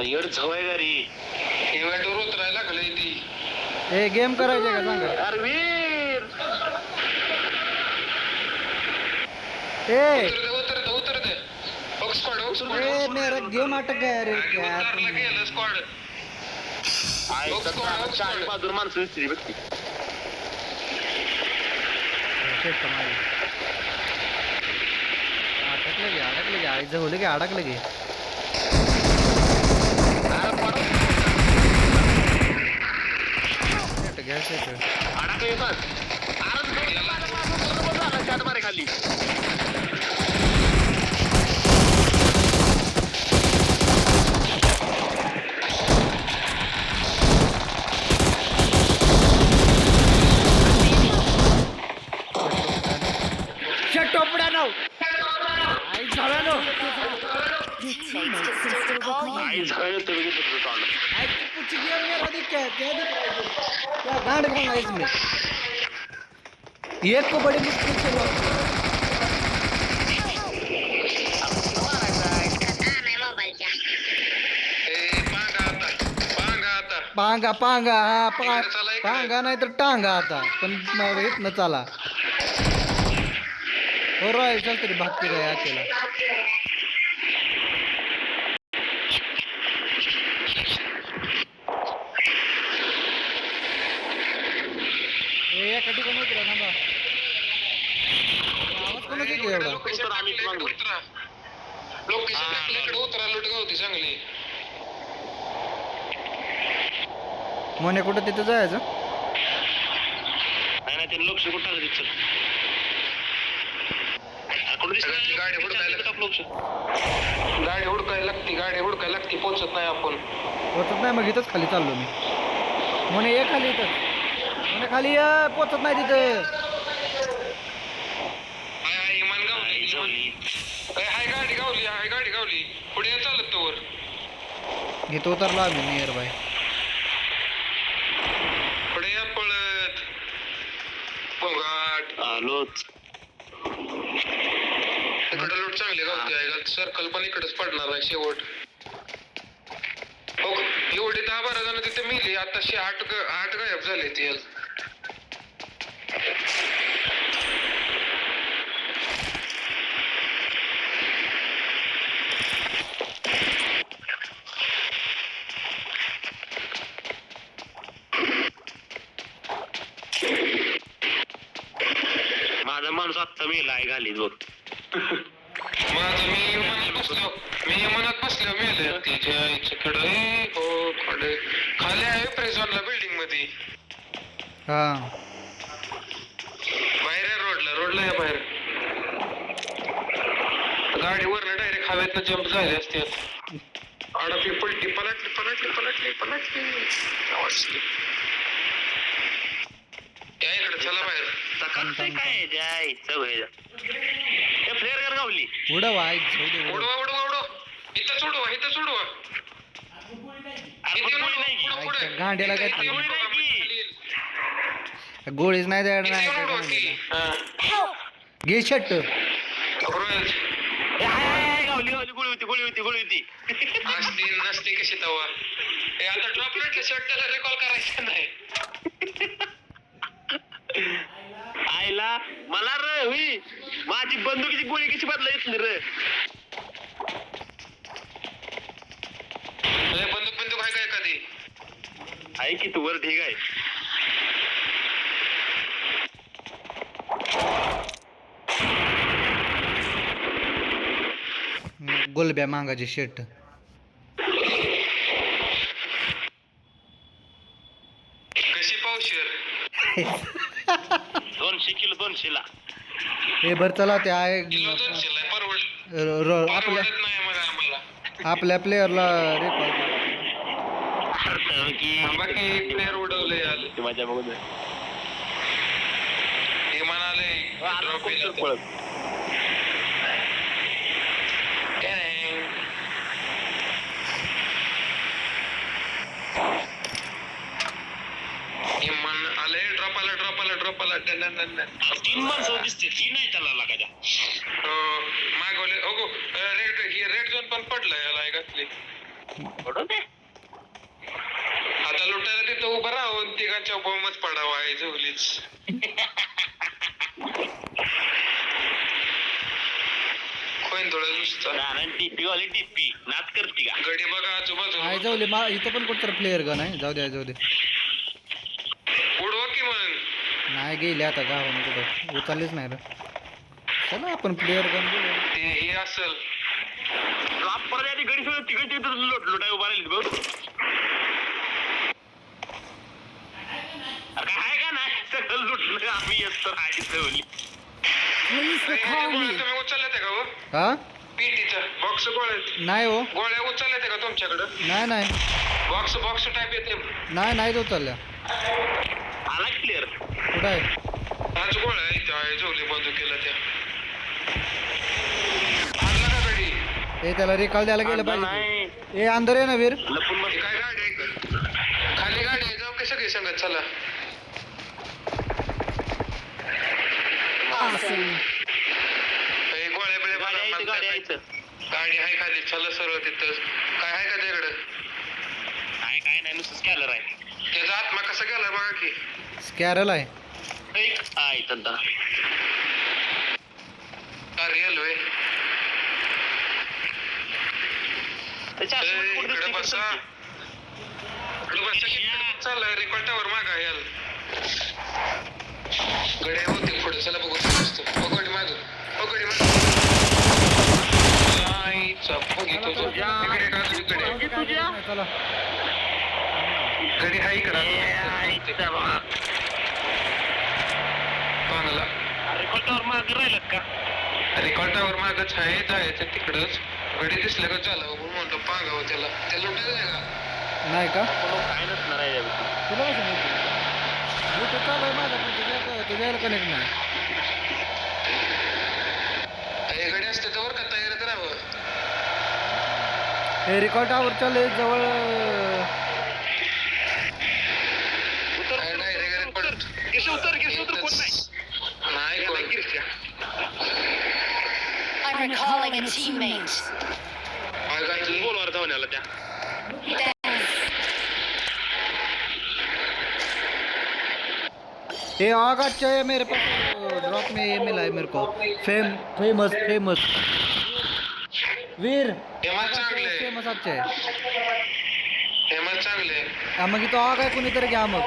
येड झवाय घरी इव्हेंटवर उतरायला लागले ती ए गेम करायचे का सांगा. अरे वीर ए उतर दे बॉक्स स्क्वॉड ए मेरा गेम अटक गया रे क्या उतरला गेलं स्क्वॉड चार बाजून माणसं दिसली बघती अडकलं गे आईचं होलं की अडकलं गे. खाली टोपडा नाव आई झाला नो Your teammates can still call you. आई झालं तर बघितलं तुझं तोंड आई कुछ गेम मेरा दिख क्या दिख रहा है क्या गांड कौन है इसमें. एक को बड़ी मुश्किल से हुआ. पांगा पांगा हा इकडे चला, इकडे. पांगा नाही तर टांगा आता पण इथनं चला हो रॉय चल तरी भागते काय केला एका ठिकाणी उतरा थांबा आवाज कोणाचा येतो एवढा लोकेशन टाकल्याकडे उतरा लुट गावती चांगली. मोने कुठं तिथं जायचं नाही ते लक्ष कुठं टाकलं तिथं कुठं सगळ्यांची गाडी हुडकायला गाडी हुडकायला लागती पोहोचत नाही आपण. पोचत नाही मग इथंच खाली चाललो मी मोने ये खाली इथं मोने खाली ये पोचत नाही तिथं हाय इमान गावली हाय गाडी गावली पुढे ये चालत तोवर. इथं उतरलो आम्ही नियर बाय पुढे या पळत पोंगाट आलोच इकडे लूट चांगली गावती आहे सर्कल पण इकडेच पडणार आहे शेवट. हो एवढी 10-12 जण तिथे मेली आताशी 8 गायब झाले ते. माझा माणूस आत्ता मेला आहे घालीत बघ. माझं मी मनात बसलो मेले तिच्या इकडे हो खाली आहे प्रेझॉनला बिल्डिंग मध्ये हा बाहेर आहे रोडला या बाहेर गाडीवरनं डायरेक्ट हवेतनं जंप झाले असते अडकली पलटली या इकडे चला बाहेर. सकाळचं काय जायचं हे फ्लेअर कर गावली उडव आहे जाऊ दे उडव. उडवा इथं सोडवा अरे पण कोणी नाही की. पुढे गांड्याला काय इथे झालं? उडवा, गोळीच नाही द्यायला इथे नाही उडवा की. गांड्याला. घे शर्ट रोज ए, हाय, गावली गोळी होती असती नसती कशी तवा हे आता ड्रॉपलेट शर्टला रिकॉल करायचं नाही. आईला मला र हुई माझी बंदुकीची गोळी कशी बदला येत नाही र. बंदूक आहे का एखादी आहे की तू वर ठीक आहे. गोलब्या मांगाचे शर्ट कशी पावशेर 200 किलो 200 ला. हे भर चला ते आहे किलो 200 ला आपल्या परवडत नाही मग आम्हाला. आपल्या प्लेअरला रेकॉर्ड बाकी प्लेअर उडवले आले ते माझ्या बघून हे म्हणाले ड्रॉप पळत आले ड्रॉप आला 3 माणसं दिसते 3 नाही त्याला लागायच्या. मागवले हो रेड झोन पण पडलाय याला घातली. पडू दे आता लुटायला तिथं उभं राहून तिघांच्या बॉम्बच पडावा आहे झोगलीच. कोण थोडं नुसतं कारण टीपी वाली टीपी नात करते का. गडी बघा आजूबाजू आहे जाऊ दे इथं पण कुठं प्लेअर गन आहे जाऊ दे उडवा की मग नाही गेले आता गावाने कुठं उचललेच नाही रे चला आपण प्लेअर गन बोलू ते हे असल ड्रॉप परत आधी गडी सोडून तिकडे लुटाय उभा राहिली बघ. अरे काय आहे का नाही सगळं लुटलं आम्ही येतो आधी ठेवली. तुम्ही उचलले का हो हा पीटीचं बॉक्स नाही हो गोळ्या उचलल्या का तुमच्याकडं नाही बॉक्स टाईप येते नाही उचलल्या आला क्लिअर कुठं आहे आज गोळ्या इथे आहे झोली बंद केलं त्या आणला का गडी ए त्याला रिकॉल द्यायला गेलं पाहिजे नाही ए अंदर आहे ना वीर लपून हे काय गाडी आहे का? खाली गाडी आहे जाऊ की सगळी संगत चला हे गोळ्या बिळ्या गाडी मला गाडी माहित यायचं नाही. गाडी आहे खाली चला सर्व तिथं काय आहे का त्याकडं काय नाही नुसतं स्कॅलर आहे. त्याचा आत्मा कसा गेला बघा की. स्कॅरल आहे. एक आहे तंता. रिअल वे. त्याच्या आतमध्ये कुठं इकडे दिसते बसा. इकडे बसा की इकडे चाललाय रेकॉर्डावर मागा याल. गड्या होती पुढे चला बघू मस्त. पकडी माग. पकडी माग. नाही चपकी तुझ्या. इकडे का इकडे. चला गडी हाई करा. चांगला. रेकॉर्डावर मागे राहिलात का? रेकॉर्डावर मागच आहे जायचं तिकडच. गडी दिसलं का झालं म्हणतो पांगावं त्याला. त्याला लुटायचं आहे का? नाही का काय नसणार आहे तुला कसं माहिती? ब्लूटूथ चालू आहे माझा पण तुझ्याला कनेक्ट नाही. हे गडी असते तर का तयारीत राहावं. हे रेकॉर्ड टावर चालू आहे जवळ. उतर कोण नाही. नाही कोण. I'm recalling a teammate. बोलवर जाऊन आला त्या. ये आग अच्छा है मेरे पास ड्रॉप में ये मिला है मेरे को फेमस वीर हेमंत चांगले. फेमस अच्छा है. हेमंत चांगले. हा मग तो आग आहे कुणीतरी घ्या मग.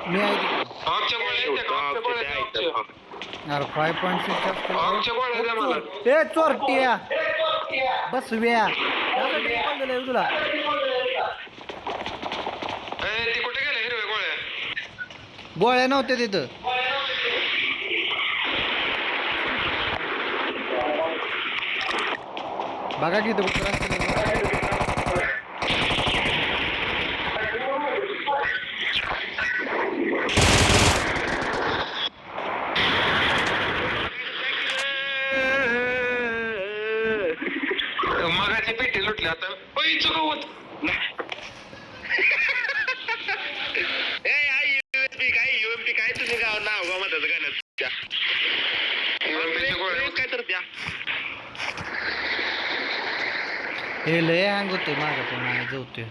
मी आहे तिथे. आमच्या गोळ्या आहेत त्या, आमच्या गोळ्या आहेत त्या. अरे 5.6 आमच्या गोळ्या द्या मला. ए चोरट्या बसव्या यासाठी कॉल दिलाय तुला. ती कुठे गेले हिरव्या गोळ्या. गोळ्या नव्हत्या तिथं. बघा की इथं कुठं रस्त्याला. मगाची पेटी लुटली आता. गवत. UMP काय तुम्ही गाव नाव गावात गाण्यात काय तर द्या. हे लय हँग होतोय माझा फोन आहे जवतोय.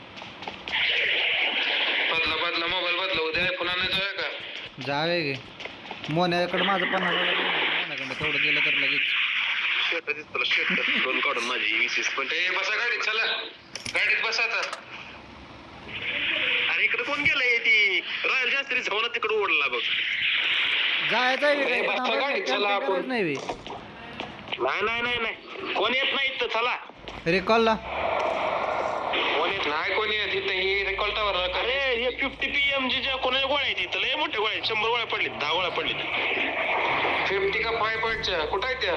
बदला मोबाईल बदला उद्या आयफोन आणायचं आहे का. जावे गे मोन्याकडे माझं 50 मोन्याकडे तेवढं गेलं तर लगेच. दोन काढून माझी 20 पण. बसा गाडीत चला. गाडीत बसा आता. अरे इकडे कोण गेलंय ती रॉयल जास्त्री झोन तिकडे ओढला बघ. जायचं आहे बसा गाडीत चला आपण. नाही बे. नाही कोण येत नाही इथं चला. रिकॉलला कोण येत नाही कोणी येत इथं. ही रेकॉर्ड टावर. अरे हे 50 PMG च्या कोणाच्या गोळ्या आहेत इथं लय मोठ्या गोळ्या 100 गोळ्या पडलीत 10 गोळ्या पडलीत. 50 का 5.च्या कुठं आहे त्या.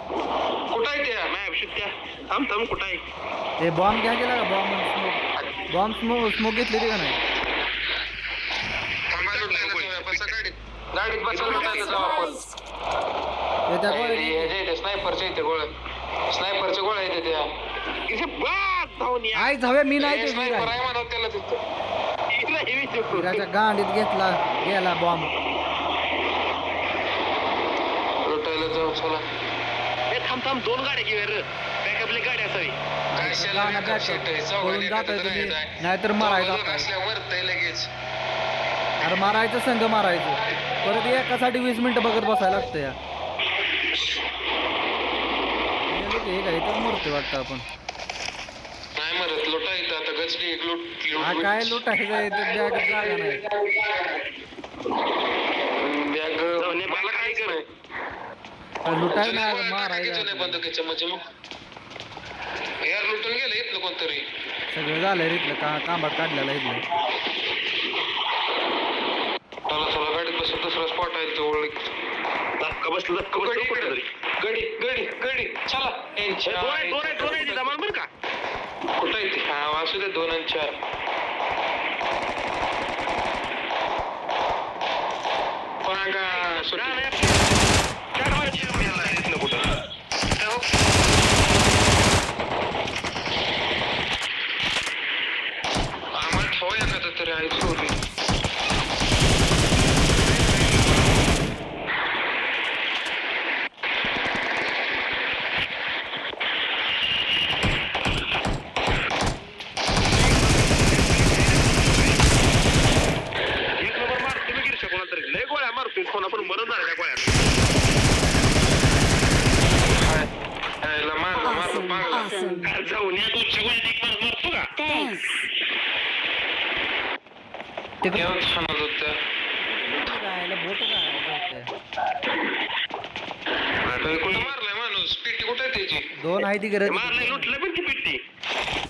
कुठं आहे त्या. मॅप शिट्ट्या थांब कुठं आहे. हे बॉम्ब घ्या गेला का बॉम्ब स्मोक घेतली का नाही. थांबा लुटायला जाऊया. बसा गाडीत. गाडीत बसा लुटायला जाऊ आपण. त्या गोळ्या स्नायपरच्या इथे गोळ्या. स्नायपरच्या गोळ्या येते त्या. इथे बाद धावून या. आई जावे मी नाही ते स्नायपर आहे म्हणा त्याला तिथं. विराच्या गांडीत गेला बॉम्ब. लुटायला जाऊ चला. ए थांब 2 गाड्या घेऊया रे. बॅकअपली गाडी असावी. गाणं back पळून जाताय तुम्ही नाहीतर मारायचं असल्या मरतय लगेच. अरे मारायचं संघ मारायचं परत एकासाठी 20 मिनिटं बघत बसायला लागतं या. हे काय इथंच मरतोय वाटतं आपण. नाही मरत लुटायचं आता गचडी हा काय लुटायचं आहे ते बॅग जागा नाही. बॅग मला काय कर. लुटाय नाही मारायचं बंदुकीच्या म्हणजे मग यार लुटून गेलं इथलं कोणतरी. सगळं झालंय इथलं कांबाट काढलेला इथलं. चला गाडीत बसून दुसरा स्पॉट आहे तो ओळख. धक्का बसलं कुठं तरी. गडी चला. दोन आहे जमान बरं का. कुठं आहे ती. हा वासू दे 2 आणि 4. पांगा सुट्टी. आम्हाला ठेवूया का तरी आहे चोरी. तिकडे केव्हा सांगत होत्या गायला बोट काय कुठं मारलाय माणूस पिटी कुठे आहे त्याची दोन आहे ती गरज मारलंय लुटलं पण ती पिट्टी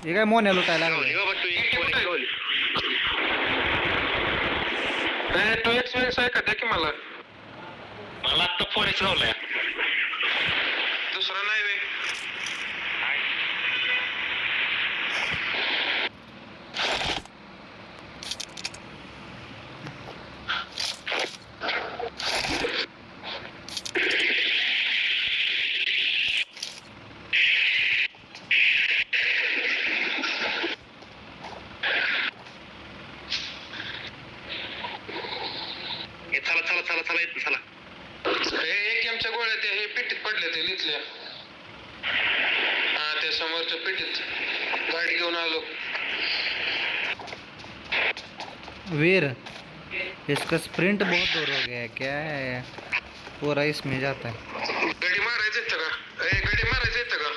हे काय मोन्या लुटायला गावली लागलं. बाबा तू एक पोरी गावली. तू एक्सपिरियन्स आहे का द्या की मला मला आत्ता फोरेक्स लावलाय दुसरा नाही वे हे चला चला चला चला येत चला एक एमच्या गोळ्या त्या हे पेटीत पडल्या ते लिहितल्या हा त्या समोरच्या पेटीत गाडी घेऊन आलो वीर इसका स्प्रिंट बहुत दूर हो गया है, क्या है पूरा इसमें जाता है. गाडी मारायचं येतं का गाडी मारायचं येतं का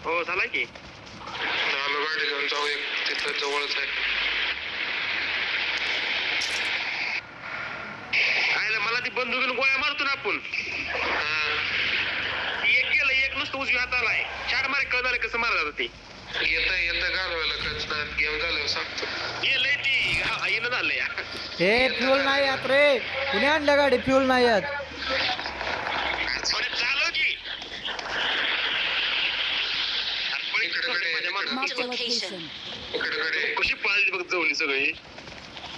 हो झाला की आलो गाडी घेऊन जाऊ एक तिथं जवळच आहे आयला मला ती बंदुकीनं गोळ्या मारतो ना आपण हा ती एक गेलं एक नुसतं उजवी हाताला आहे चार मारे कळणार कसं मारत होतं ते येतं घालवायला कचनात गेम झाल्यावर सांगतो गेलंय ती येणं झालंय हे फ्युल नाही यात रे कुणी आणलं गाडी फ्युल नाही यात चालव की Marked a location. इकडे गाडी कशी पळाली बघ जवळी सगळी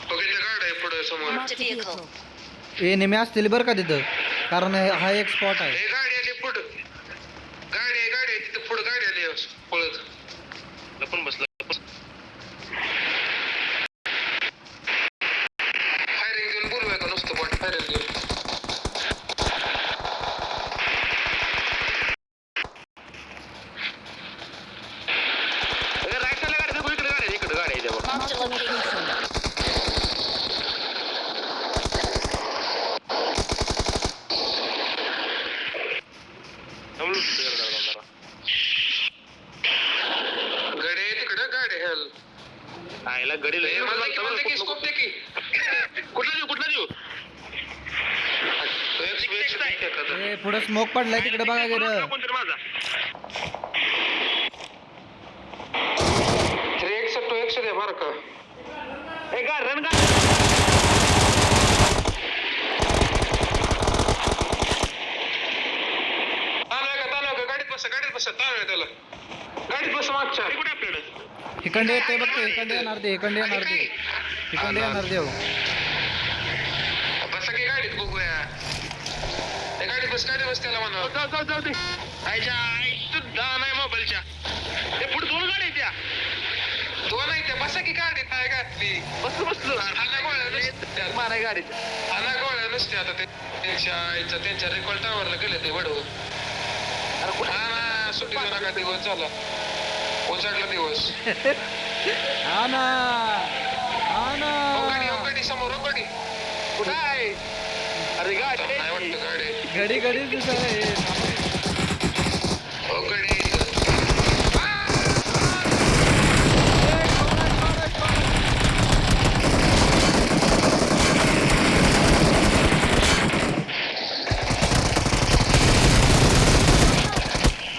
बघ इथं गाडी आहे पुढे समोर Marked a vehicle. हे नेहमी असतील बरं का तिथं कारण हा एक स्पॉट आहे. हे गाडी आली पुढं गाडी आहे तिथं पुढं गाडी आली पळत लपून बसला फायरिंग देऊन बोलूया का नुसतं बॉट फायरिंग देऊन राईट साईडला गाडी दाखव इकडे गाडी आहे इकडे गाडी आहे Marked a location. गाडी आहे तिकडं गाडी हेल आयला गडी लय म्हणते की स्कोप दे की कुठला देऊ तो एक एखादा हे पुढे स्मोक पडलाय तिकडे बघा गेलं. कोणतरी माझा 3x तो 100 दे मार का ए गा रन गा ताणव का गाडीत बसा ताणव त्याला गाडीत बसा मागच्या कुठे आपल्याकडे इकडे येते बघ ते इकडे येणार दे इकडे येणार दे इकडे येणार देव. बसा की गाडीत बघूया त्या गाडीत बस त्याला म्हणा जाऊ दे आयच्या आई तू नाही मोबाईलच्या ते पुढे दोन गाड्या आहेत त्या दोन आहे त्या बसा की गाडीत काय घातली बसलो हाना गोळ्या नसत्या माराय गाडीत हाना गोळ्या नसते आता त्यांच्या रिकॉल टावरला गेले ते वडवून हा ना सुट्टीचा नका दिवस झाला उजाडला दिवस हा ना गाडी समोर गाडी कुठं आहे अरे गाडी नाही वाटतं गाडी घडी घडी दिसायला हे. गाडी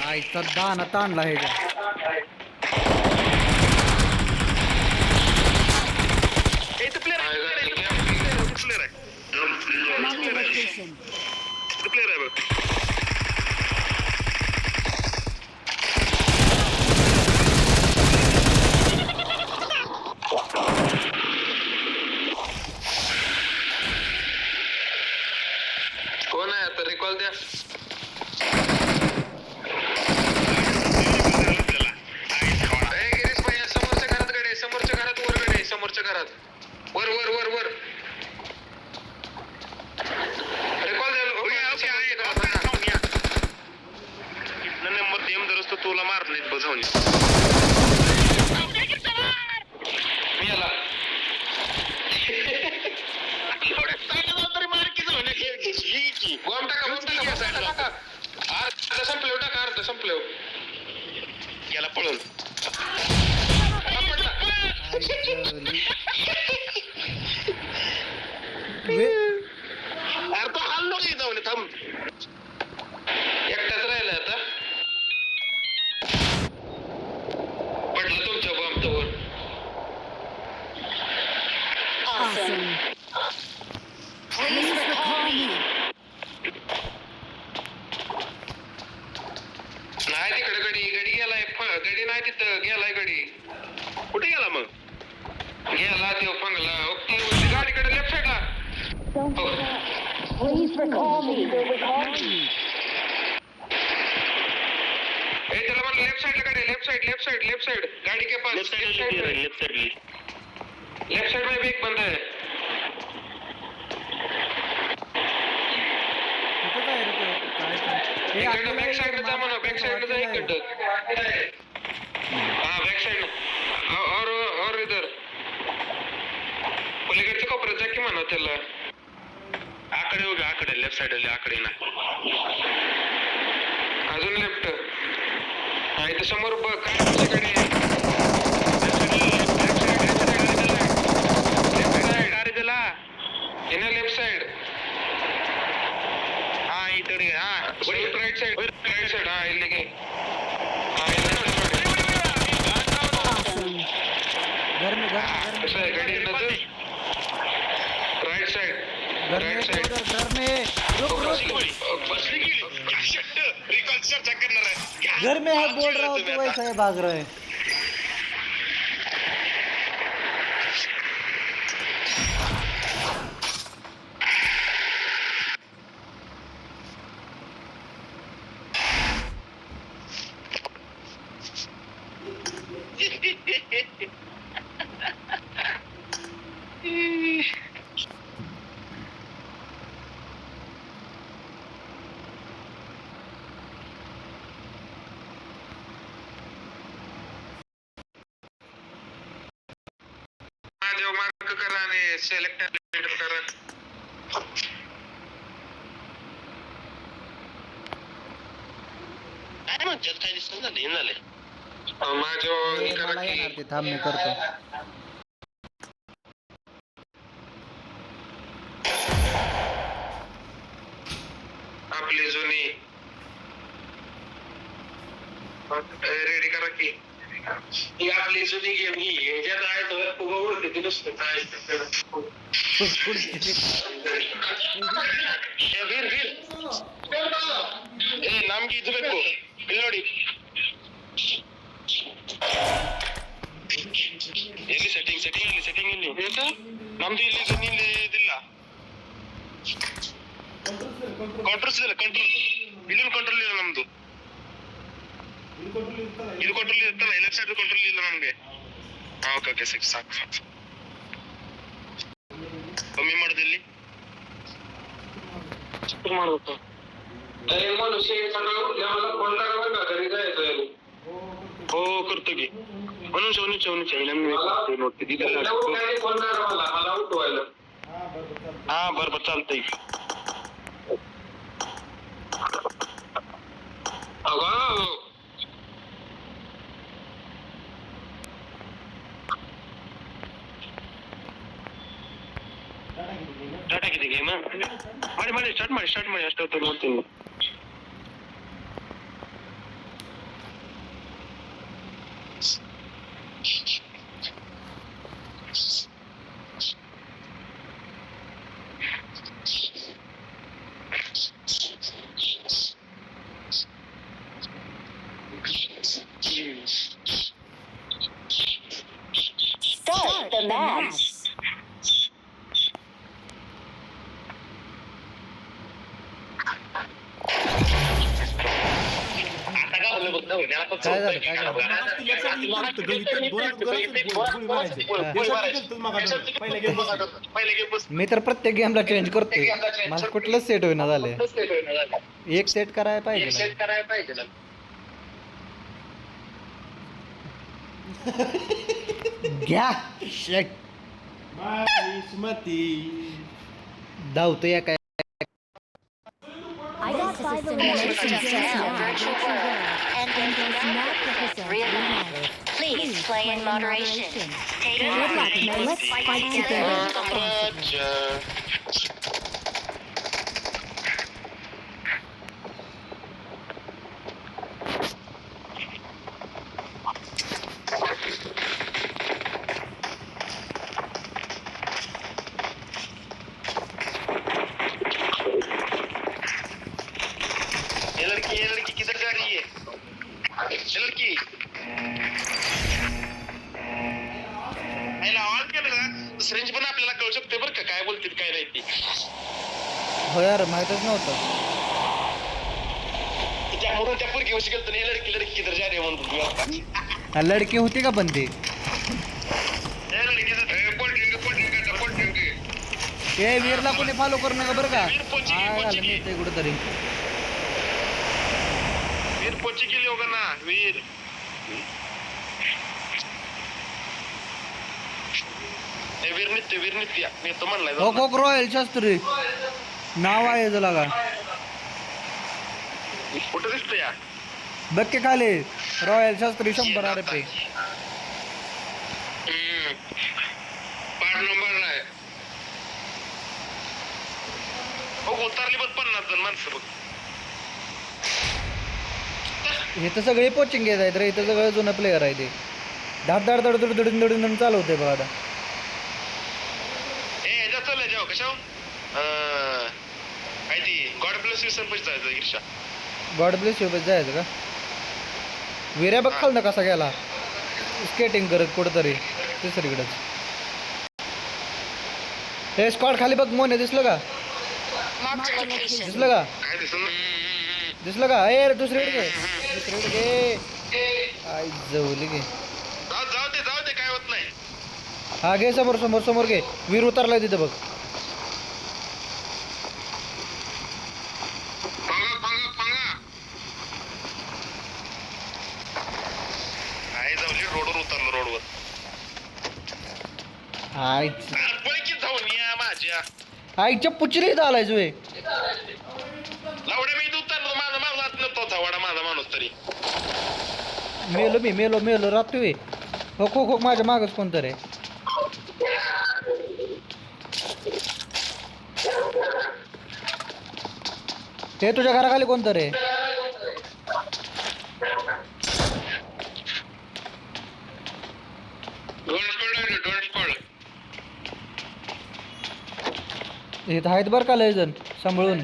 आईचा दाना ताणला हे प्लेअर आहे Marked a location. प्लेअर आहे बघ कोण आहे आता रिकॉल द्या गिरीश भैया समोरच्या घरात गाडी आहे समोरच्या घरात वर गाडी आहे समोरच्या घरात वर वर वर वर रिकॉल द्या नंबर देम दरस तुला मारले बजावणी मी आला बॉम्ब टाका अर्ध संपले याला पळून आई अरे तो हल्लो की जाऊन थांब. एकटाच राहिला आता. पडला तुमच्या बॉम्ब तोवर. Awesome. Please recall me. नाही तिकडे गडी गेलाय. गडी नाही तिथं गेलाय गडी. कुठे गेला मग? गेला तो पंगला. ओके गाडीकडे लेफ्ट साईडला. Please recall me. ए त्याला म्हणलं लेफ्ट साईडला गाडी. लेफ्ट साइड गाड़ी के पास. लेफ्ट साइड में भी एक बंदा है. कुठं काय रे तो? काय ते? इकडनं बॅक साइड जा म्हणा. बॅक साइड जा इकडं. हाँ बॅक साइड और इधर पलीकडच्या कोपऱ्यात जा की म्हणा त्याला. आकडे हो आकडे लेफ्ट साइड आकडे ना. अजून लेफ्ट. हा इथं समोर काय तुझ्याकडे लेफ्ट साइड. हा इकडे हा राइट साइड हाँ इಲ್ಲಿಗೆ. घर में ऐसा है गाड़ी नजर. राइट साइड घर में रुक बसली गेली. रिकॉल चर्चा करणार आहे. घर में है बोल रहा हूँ तो वैसा है भाग रहे हैं. जो मार्क करा आणि सिलेक्ट करा. काय म्हणतात काय दिसत झाले. माझ्या ए, मला येणार ते थांब मी करतो. आपली जुनी रेडी करा की. ही आपली जुनी गेम ही ह्याच्यात आहे तर खूप ओळखते ती नुसतं काय ए ನಮ್ಗೆ ಇದು ಬೇಕು ಇಲ್ಲಿ ನೋಡಿ ಎಲ್ಲಿ ಸೆಟ್ಟಿಂಗ್ ಇಲ್ಲಿ ನಮ್ದು ಇಲ್ಲಿ ಇದಿಲ್ಲ ಕಂಟ್ರೋಲ್ಸ್ ಇಲ್ಲೊಂದು ಕಂಟ್ರೋಲ್ ಇಲ್ಲ ನಮ್ದು ಇದು ಕಂಟ್ರೋಲ್ ಇರುತ್ತಲ್ಲ ಲೆಫ್ಟ್ ಸೈಡ್ ಕಂಟ್ರೋಲ್ ಇಲ್ಲ ನಮ್ಗೆ ಓಕೆ ಸಾಕು कमी ಮಾಡೋದಿಲ್ಲಿ ಮಾಡ್ಬೇಕು. मनुष्य सकाळ उठल्यावर फोन करा बरं का घरी जायचं. हो करतो की फोन करा मला उठवायला. हा बरोबर चालतंय. ಸ್ಟಾರ್ಟ್ ಆಗಿದೆ ಗೇಮ್. ಮಾಡಿ ಸ್ಟಾರ್ಟ್ ಮಾಡಿ ಅಷ್ಟೊತ್ತು ನೋಡ್ತೀನಿ. Start the match. काय झालं काय झालं? मी तर प्रत्येक गेमला चेंज करतोय. मला कुठलंच सेट होईना झालंय. एक सेट करायला पाहिजे. घ्या शेट धावतोय काय. I got 5 eliminations just now. Virtual world. Ending the round. Real life. Please play in moderation. Take good luck, men. Let's fight together. साम्राज्य. ये लड़की किधर जा रही है? ये लड़की आईला आवाज केला का रेंज पण आपल्याला कळू शकते बरं का काय बोलतील काय नाही ती. हो यार माहीतच नव्हतं. त्यामुळे त्या पोरगी वशी गेलतो हे लड़की लड़की किधर जा रही है म्हणतो मी आता. हा, लडकी होती का पण ती? हे लड़की पोल्ट्रिंग ए वीरला कोणी फॉलो करू नका बरं का. वीर पोची मिळते कुठंतरी. वीर पोची केली होगा ना वीर. वीर नित्य मी तो म्हणलाय हो कोक रॉयल शास्त्री नाव आहे तुला का? कुठं दिसतो या बघ के खाली रॉयल शास्त्री 100 रुपये. पाच नंबर आहे हो उतरली बघ 50 जण माणसं बघ. हे तर सगळे कोचिंग घेत आहेत रे. इथं सगळं जुनं प्लेअर आहे ते. धाड धाड धड धड धडून धडून चालवते बघा आता. ह्याच्यात चाललंय जाऊ कशा काय ती गॉड ब्लेस यू संपच जायचं ईर्षा. गॉड ब्लेस यू जायचं का? वीर्या बघ खाल ना कसा गेला स्केटिंग करत कुठंतरी तिसरीकडेच. हे स्क्वॉड खाली बघ मोने दिसलं का? Marked a location. दिसलं का? काय दिसलं दिसलं का? ए रे दुसरीकडे घे. आई जवली घे. जाऊ दे काय होत नाही. हा घे समोर समोर समोर घे. वीर उतरलाय तिथं बघ. पंगा काय जाऊली रोडवर उतरलो रोडवर. आईच पळकी जाऊन या माझ्या आईच्या पुचरीत आलाय जुए. लावड्या मी उतरलो माझा मारला नव्हता वाडा माझा माणूस तरी. मेलो राहतोय. हो खो खो माझ्या मागच कोणतर आहे. हे तुझ्या घराखाली कोणतर आहे. इथं आहेत बरं का लय जण सांभाळून.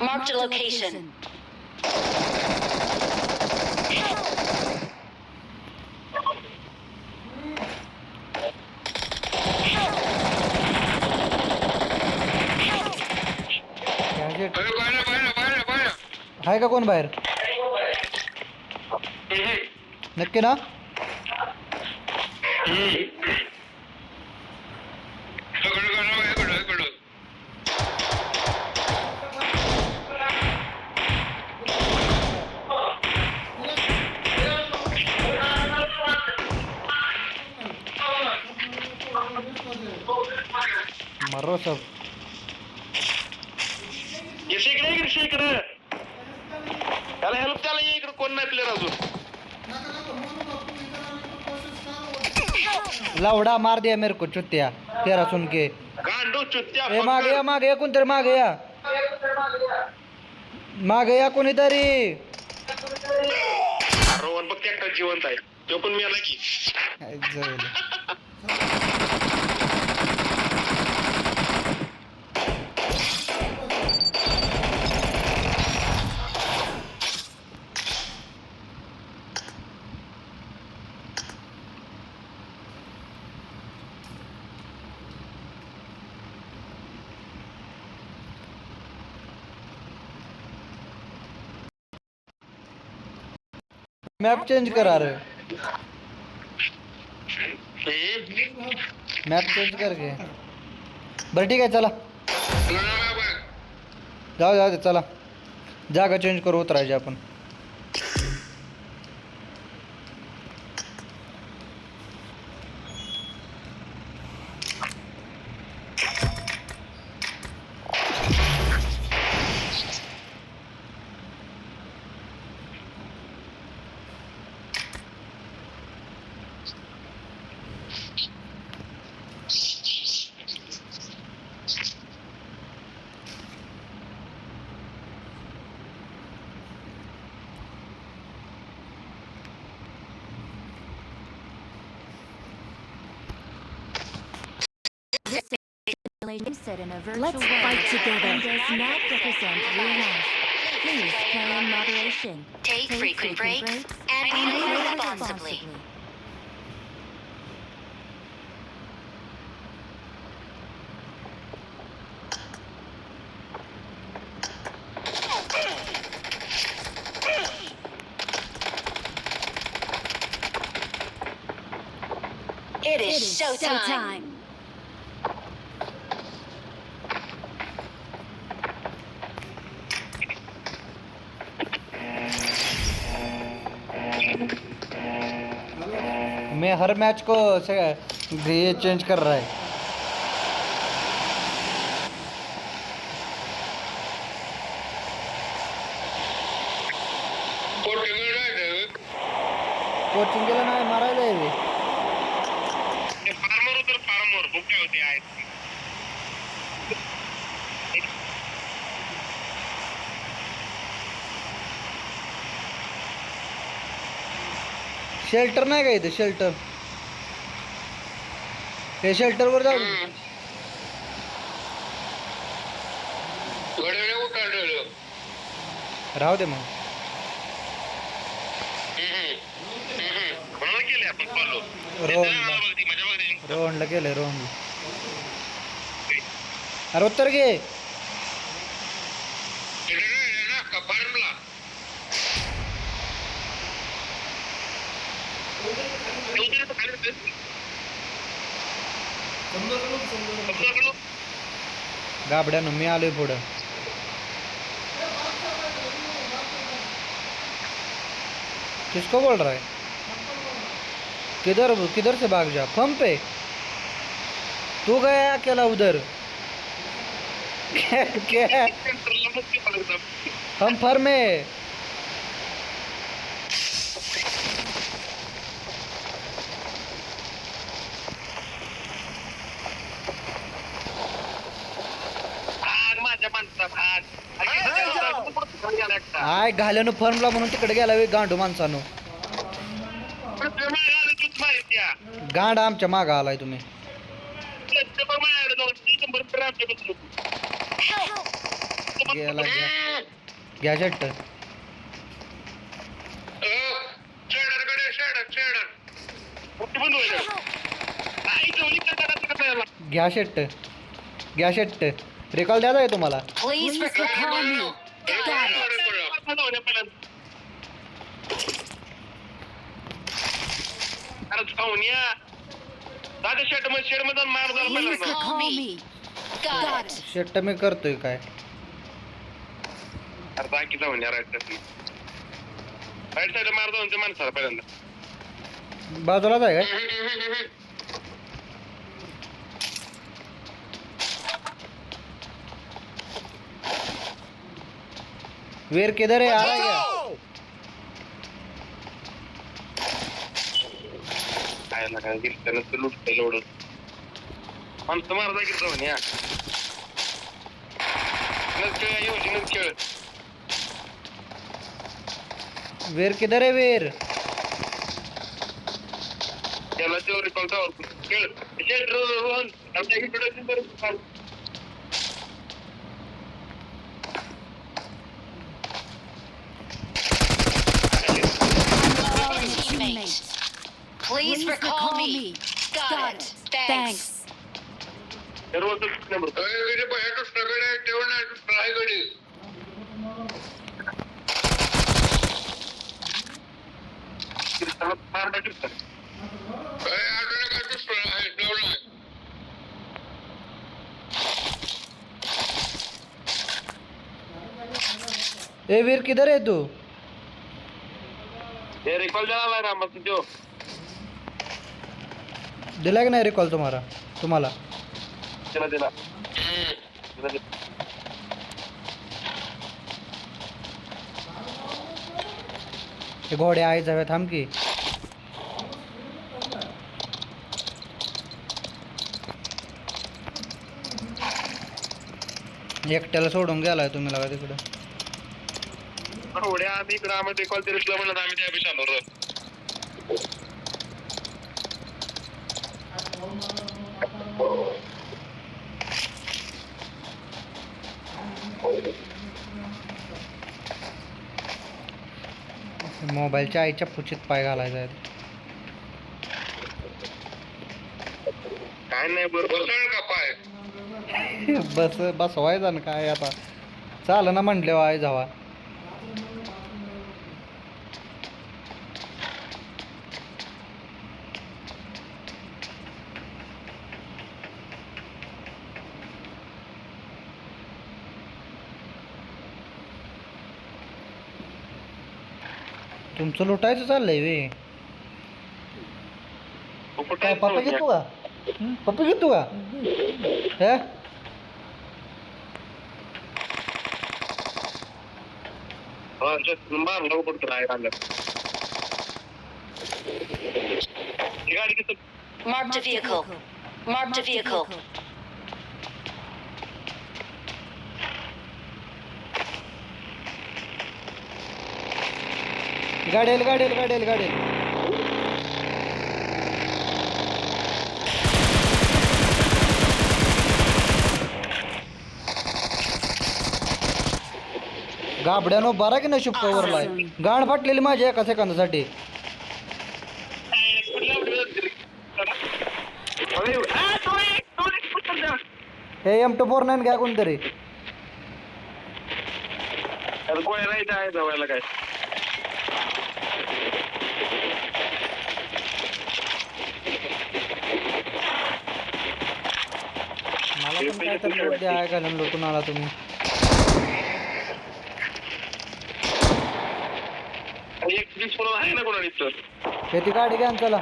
Marked a location. आहे का कोण बाहेर? नक्की ना? मरो सब इकडे त्याला हेल्प त्याला ये इकडे कोण नाही प्लेअर अजून. लावड़ा मार दिया मेरे को चुत्तिया तेरा सुन के. गांडू चुत्या ए मागे या कोणतरी मागे या कोणीतरी. रोहन बघ त्या जिवंत आहे तो पण मी आला की. मैप चेंज करा रहे. मैप चेंज करके बरं ठीक आहे चला जाऊ दे चला जागा चेंज करू उतरायची आपण. simulation set in a virtual world fight together and does not represent real life. Please play in moderation. Take frequent breaks and play responsibly. It is showtime. मैं हर मैच को से ये चेंज कर रहा है. कोचिंग केलं नाही मारायला आहे. फार्मर उतर फार्मर बुक काय होते आहेत शेल्टर नाही का इथे शेल्टर. हे शेल्टर वर जाऊ दे. घड्याळ उठाडलं. राहू दे मग. म्हणून केले आपण फॉलो रोहनला मजा बघ रोहनला केलंय रोहनला. अरे उत्तर घे. फार्मला गाबड्यानं मी आलोय पुढं. किसको बोल रहा है? किधर से भाग जा. फम पे तू गया अकेला उधर. क्या हम फर में माझ्या माणसा भाग आय घाल्यानं फर्मला म्हणून तिकडे गेला वे गांडू माणसानं. गांड आमच्या माग आलाय तुम्ही. गेला घ्या शेट. घ्या शेट घ्या शेट. रिकॉल द्यायचा आहे तुम्हाला. Please recall me. Got it. Please recall me. Got it. शेट मी करतोय काय. राईट साईड मार जाऊन ते माणसाला पहिल्यांदा बाजूलाच आहे काय. वीर किधर है? आ रहा है क्या? काय ना काय गेलं त्यानं ते लुटतं लोडून माणसं मारता की जाऊन या खेळ योजनेत खेळ वीर किधर है वीर? त्याला तेव्हा रिकॉल खेळ रोहन आमच्या इंट्रोडक्शन करू. Teammates. Please recall me. Got it. Thanks. ए वीर किधर है तू? ये रिकॉल झाला राम जो दिला की नाही रिकॉल तुम्हाला? दिला ते घोडे आहे जाव्या थांब की. एकट्याला सोडून गेलाय तुम्ही लागा तिकडं. थोड्या आम्ही इकडं आम्ही रिकॉल ते रिकॉल म्हणलं आम्ही त्या अभिषेक आलो मोबाईलच्या आईच्या पुचित पाय घालायचा आहे. काय नाही बरोबर का पाय बसवायचा ना काय आता चाल ना म्हणले आई जावा. तुमचं लुटायचं चाललंय वे. काय पप्पा घेतो का? पप्पा घेतो का? हे गाडी किती Marked a vehicle. Marked a vehicle. गाडेल गाडेल गाडेल गाडेल. गाबड्यानो बरा की नशीब कवरलाय. गाण फाटलेली माझ्या एका सेकंदासाठी. हे M249 घ्या कोणतरी. गोळ्या नाही आहे जवळला काय मला पण काय तर लोट द्या आहे घालून लोटून आला तुम्ही. एक दिवस कोणा आहे ना कोणा इथं हे ती गाडी घ्या न चला.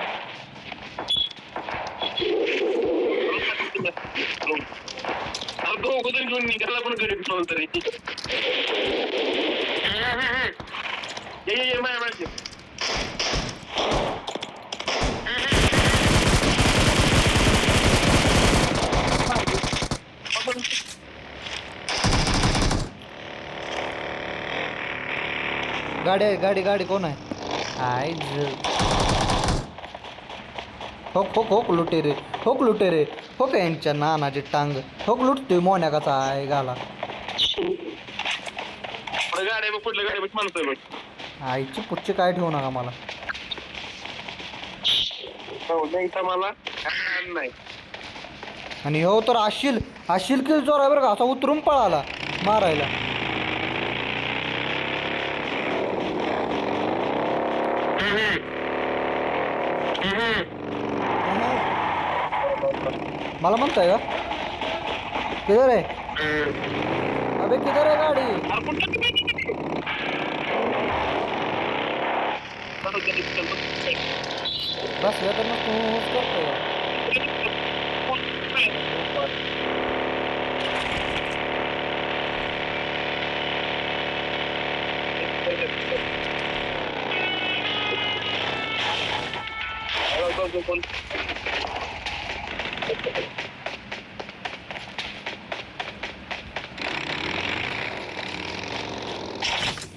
दोघं जण घेऊन निघाला पण गरीब सोडून तरी ये माझी गाडी गाडी गाडी कोण आहे? आय होक होक होक लुटे रे होक लुटे रे होक यांच्या नानाची टांग होक लुटतोय मोन्याकाचा आहे गाला. गाडी कुठल्या गाडी माणसं आईची पुच्ची काय ठेवू नका मला. हो नाही मला नाही आणि हो तर आशील आशील किल जोर आहे बरं का. असा उतरून पळाला मारायला. मला म्हणताय का किधर आहे? अबे किधर आहे गाडी? बस या तर मग तूच करतोय.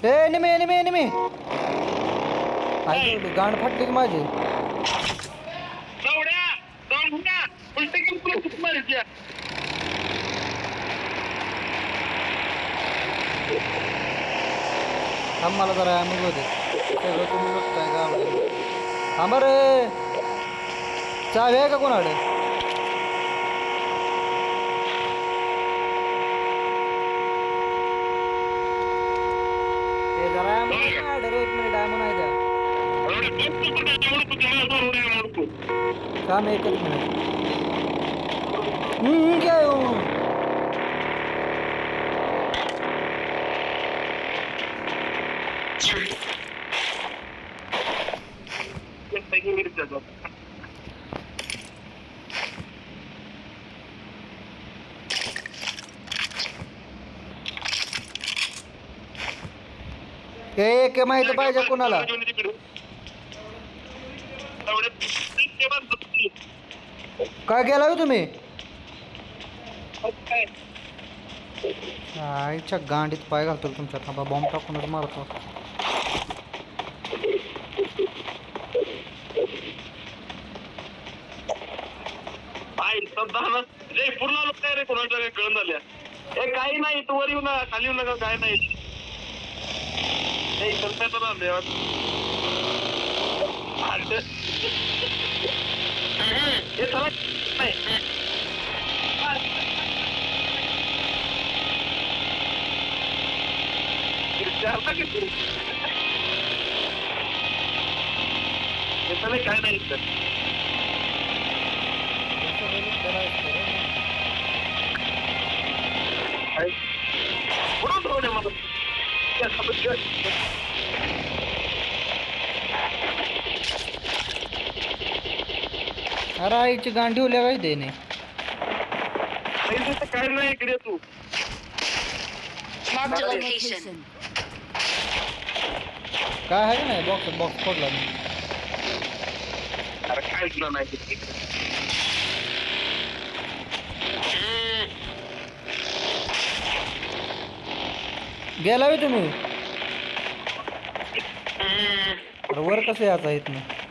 ए निमे निमे निमे आई गांड फाटली की माझी. थांब मला जरा आम्ही होते सगळं तुम्ही बघताय का? थांबा रे. चावी आहे का कोणाकडे? हे जरा एक मिनिट आहे म्हणून आहे द्या. काम एकच मिनिट. क्या एक माहिती पाहिजे कोणाला? काय केला हो तुम्ही? आईच्या गांडीत पाय घालतो तुमच्या. थांबा बॉम्ब टाकूनच मारतो. पूर्ण लोक काय रे कोणाच्या काही कळून झाल्या. हे काही नाही तू वर येऊ नका खाली येऊ नका काय नाही. गांड हे चला नाही विचारला की तू हे चला काय नाही तर पुढं जाऊ मला अरे आईची गांडी ठेवल्या काय त्याने काय नाही इकडे तू Marked a location. काय आहे का नाही बॉक्स बॉक्स फोडला मी अरे काय तुला नाही गेला बी तुम्ही अरे वर कसं याचा इथनं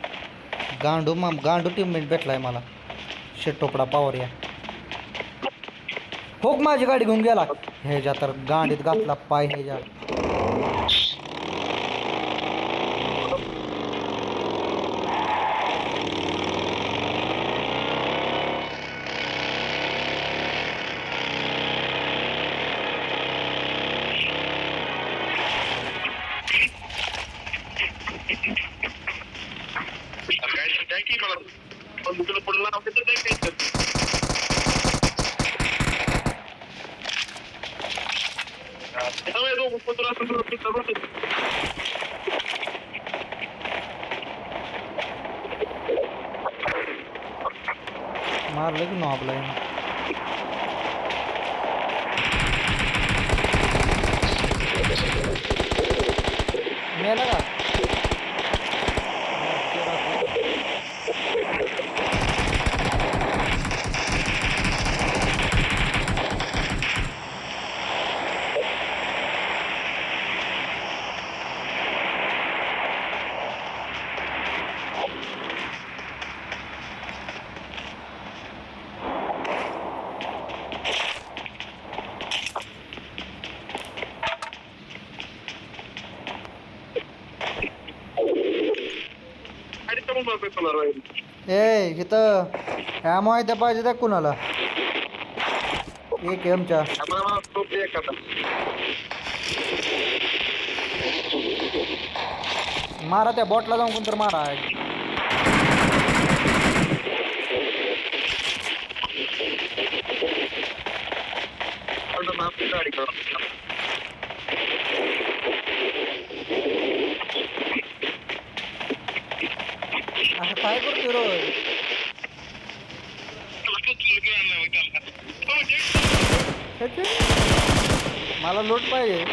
गांडू टीममेट भेटलाय मला शेटोपडा पावर या होक माझी गाडी घेऊन गेला ह्याच्या तर गांडीत घातला पाय ह्याच्या काय की मला पण तुला पडला असेल तर काय मारलं की नो आपला मेला का ए इथं ह्या माहिती पाहिजे त्या कुणाला एक एमच्या मारा त्या बॉटला जाऊन कोणतर मारा असं काय करतो रोज मला लोट पाहिजे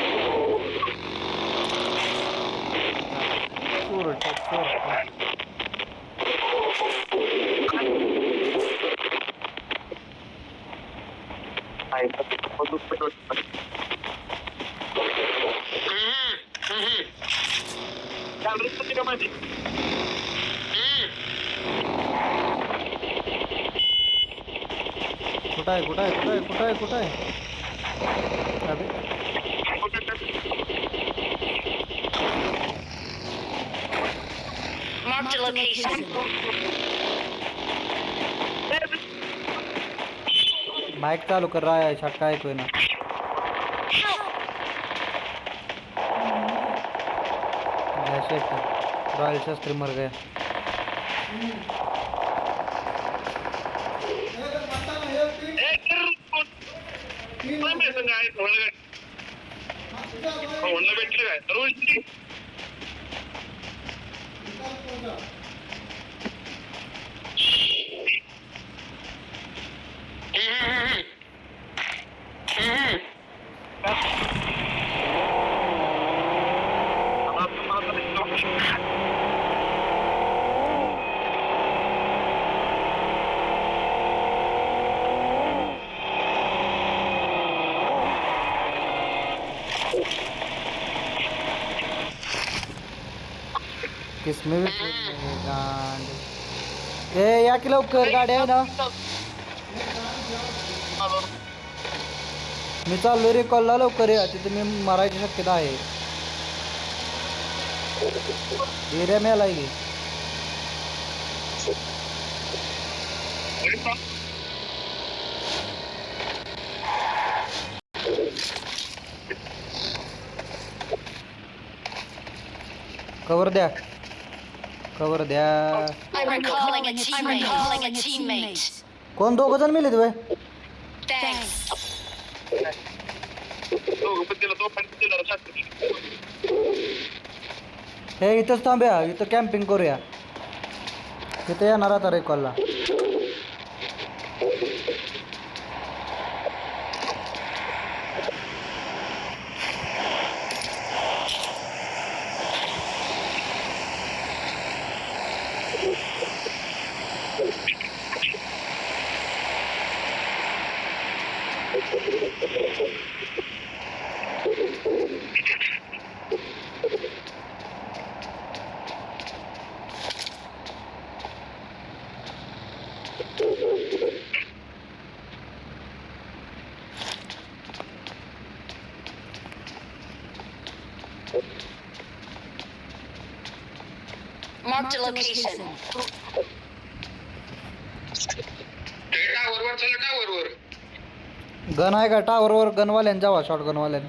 कुठं आहे अबे Marked a location. माइक चालू कर रहा है छटका है कोई ना रॉयल शास्त्री मर गया भेटलं काय रोज किसमें भी ए या की लवकर गाडी आहे ना मी चाललो रे कॉलला लवकर या तिथे मी मारायची शक्यता आहे एरिया मेला आहे कवर द्या. कवर द्या. I'm recalling a teammate. कोण दोघ जण मिळले तुम्ही? Thanks. हे इथंच थांब्या, इथं कॅम्पिंग करूया. इथं येणार आता रेकॉलला. Marked a location. टावरवर चला टावरवर. गन आहे का टावरवर? गनवाल्यान जावा, शॉर्ट गनवाल्यान.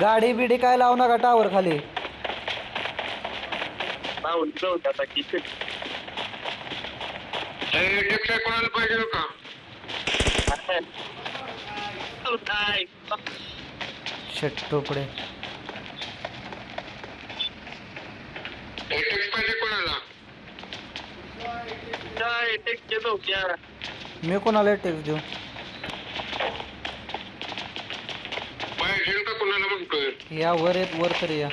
गाडी बिडी काय लावू नका टावर खाली. टेक्स्ट कोणाला पाहिजे का? शेट्टोपडे. टेक्स्ट पाहिजे कोणाला? मी कोणाला टेक्स्ट देऊ? पाहिजे का कोणाला म्हणतोय? या वर येत, वर तरी या.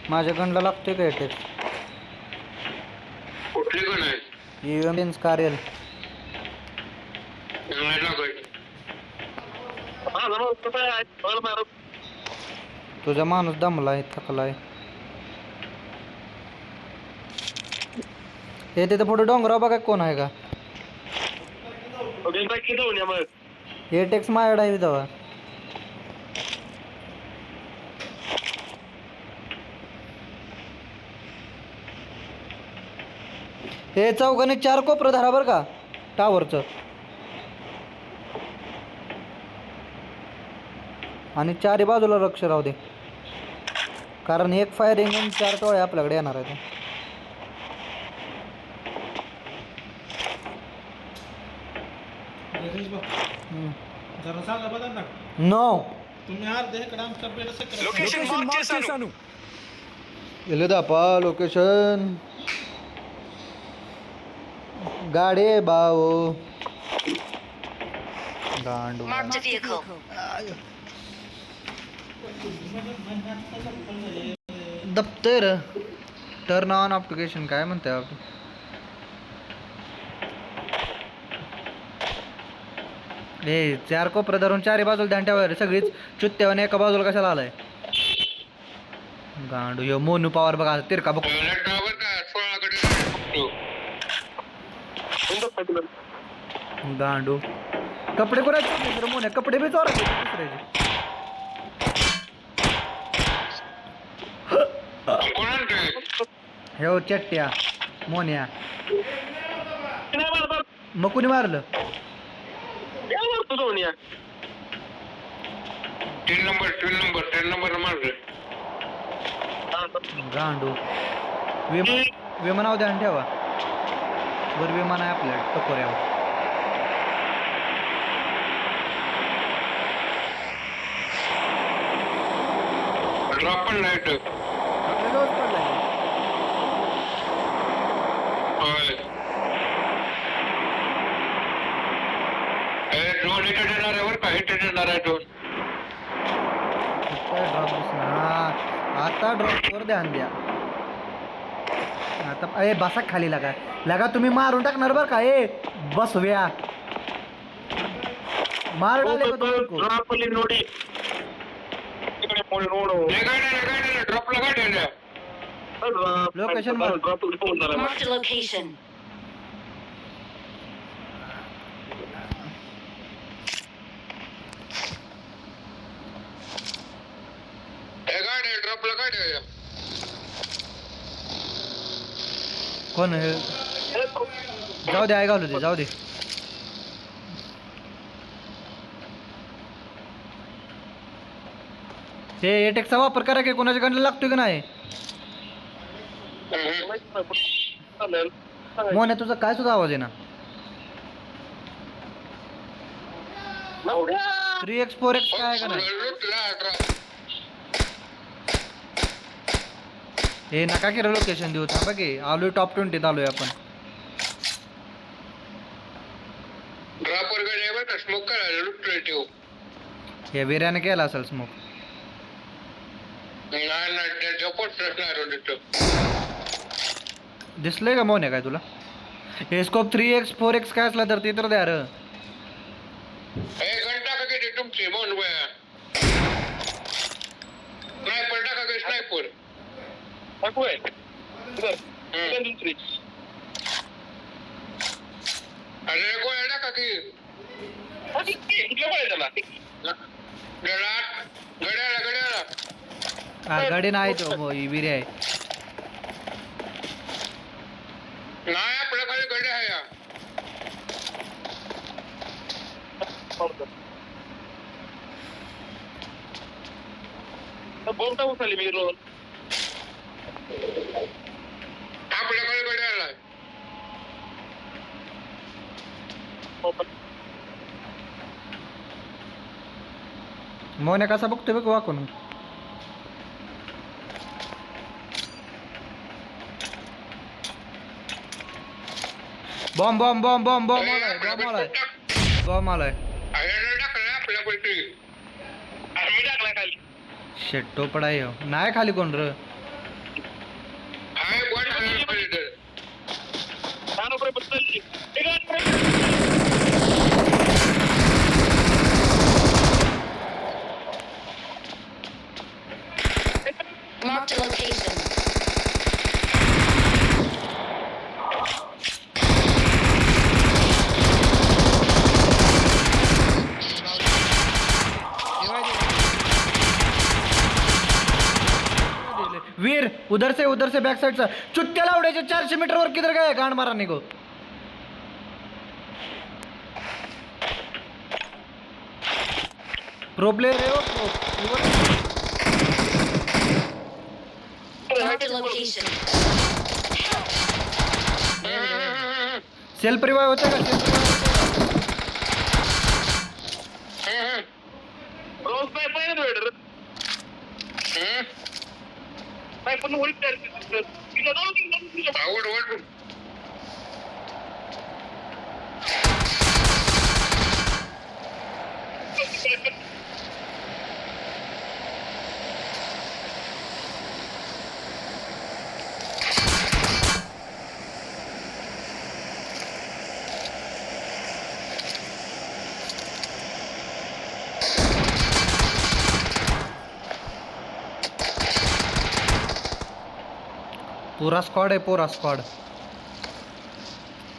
माझ्या गनला लागतोय का टेक्स्ट? कुठली गण आहे? युएमएन्स कार्यल. नाही लागत. तुझा माणूस दमलाय, थकलाय. हे तिथं पुढे डोंगराव बघा कोण आहे का? हे टेक्स्ट माझ्याकडे आहे तेव्हा. हे चौघाने 4 कोपरं धरा बरं का टावरचं. आणि 4ही बाजूला लक्ष राहू दे, कारण एक फायरिंग आणि 4 टोळे आपल्याकडे येणार आहेत. जरा सांगा बघा ना. नो तुम्ही अर्धे इकडे आमच्या बेड लोकेशन इले दापा लोकेशन. गाडी बाओ गांडू. Marked a vehicle. दप्तर टर्न ऑन ॲप्लिकेशन काय म्हणते आपण? हे 4 कोपरं धरून 4ही बाजूला ध्यान ठेवायला. सगळीच चुत्त्यावाने एका बाजूला कशाला आलाय गांडू? यो मोनू पॉवर बघा तिरका बघ. पहिला टावर का 16 कडे गांडू कपडे कोणाचे मोन्या? कपडे बी चोरायचे दुसऱ्याचे. हे हो चट्ट्या मोन्या. मग कुणी मारलं? 3 नंबर मारलं. गांडू विमानावर ध्यान ठेवा. वर विमान आहे आपल्या टकोऱ्यावर. ड्रॉप पण लाईट. आपल्याजवळच पडलाय. ड्रोन इथे येणार आहे बरं का? इथे येणार आहे ड्रोन. ड्रॉप दिसणार. आता ड्रॉपवर ध्यान द्या. आता ए बसा खाली लगा तुम्ही मारून टाकणार बरं का? ए बसव्या मार डाले को तुम उनको ड्रॉपली नोडी तिकडे मोड रोड ड्रॉपला गाडी लोकेशन वर ड्रॉप फोन झाला Marked a location. गाडी ड्रॉपला गाडी कोण आहे? जाऊ दे आहे घालू दे जाऊ दे ते एटेक्सचा वापर करा की कोणाच्या गंडला लागतोय का नाही मोने तुझा काय सुद्धा आवाज आहे ना 3x 4x काय आहे का नाही हे नका की लोकेशन देऊ थांबा की आलोय टॉप 20 आलोय आपण ड्रॉपर गाडी आहे बरं स्मोक करायला लुटतोय ठेव हे वीर्याने केला असेल स्मोक नाही जपोट नाही रोड दिसलंय का मोने काय तुला हे स्कोप 3x 4x काय असला तर ते तर द्या र घंटा का किती तुमची मोन स्नायपर टाका की स्नायपर अरे गोळ्या टाका की गड्याला हा गाडी नाही तो वीर्या आहे नाही आपल्या खाली गड्या आहे या बोलता उचलली मी रोल आपल्याकडे गड्याला आहे मोने कसा बघतोय बघ वाकून bomb bomb bomb bomb bomb आलाय बॉम्ब आलाय बॉम्ब आलाय टाकलं आपल्या पैसे मी टाकला खाली शेट टोपडा आहे हो. नाही खाली कोण र हाय वन बदलली Marked a location. वीर उधर से बैक साइड से चुटके लावड्याचे 400 मीटर वर किधर गए गांड मारा निको प्रो प्लेयर है वो Marked a location. Self revive होता है रोज नाही पाहिजे वेडर नाही पण होईल आवड पूरा स्क्वाड है पूरा स्क्वाड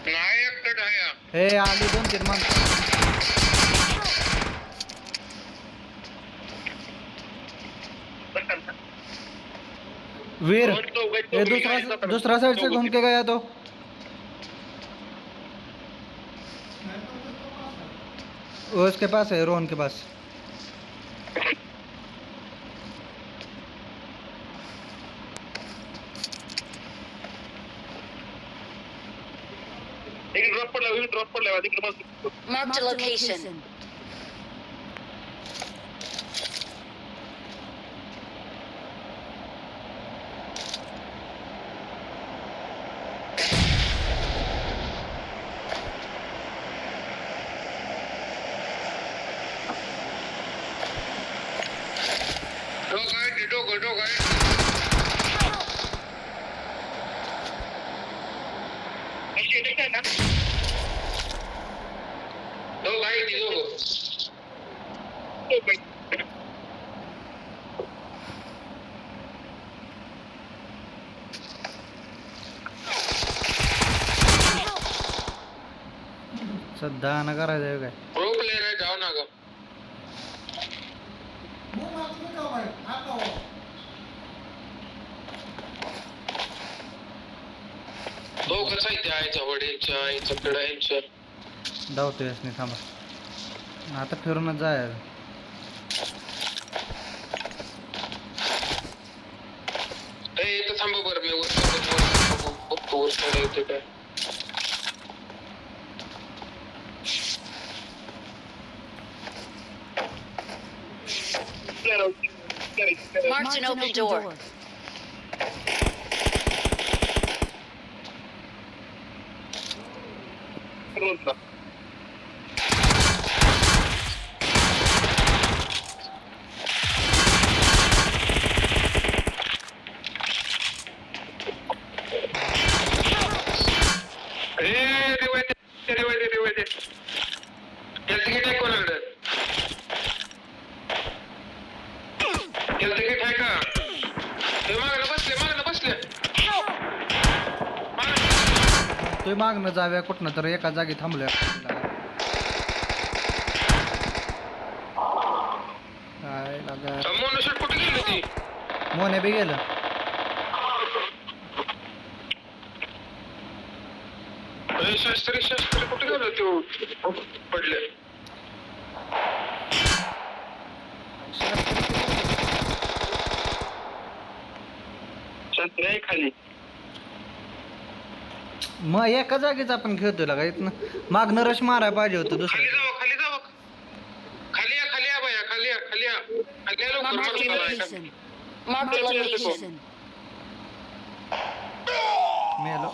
नाही एकटं आहे ए आली 2-3 माणसं वीर ये दूसरा साइड से घूम के गया तो वो उसके पास है रोहन के पास एक ड्रॉप पडला तिकडे मस्त Marked a location. डोकं आहे ना दोघं सध्या ना करायचं काय प्रो प्लेयर आहे जाऊ ना ग मग मात्र का बाहेर आता हो. दोघंच आहे त्या आईच्या वडीलच्या आईच्या पिढ्यांच्या धावतोय नाही थांबा आता फिरूनच जाय इथं थांबा बरं मी वर बघतो वर चढ येते काय Marked an open door. तुम्ही मागणं जाव्या कुठनं तर एका जागी थांबलोय काय लागा मोनोशॉट कुठे गेली ती मोने बी गेलं शास्त्री कुठे गेलो तो पडले शास्त्री आहे खाली मग एका जागीच आपण खेळतोय लागा इथनं मागणं रश मारायला पाहिजे होतं खाली दुसरं जावं खाली या बाया खाली या Marked a लवकर location. Marked a location. मेलो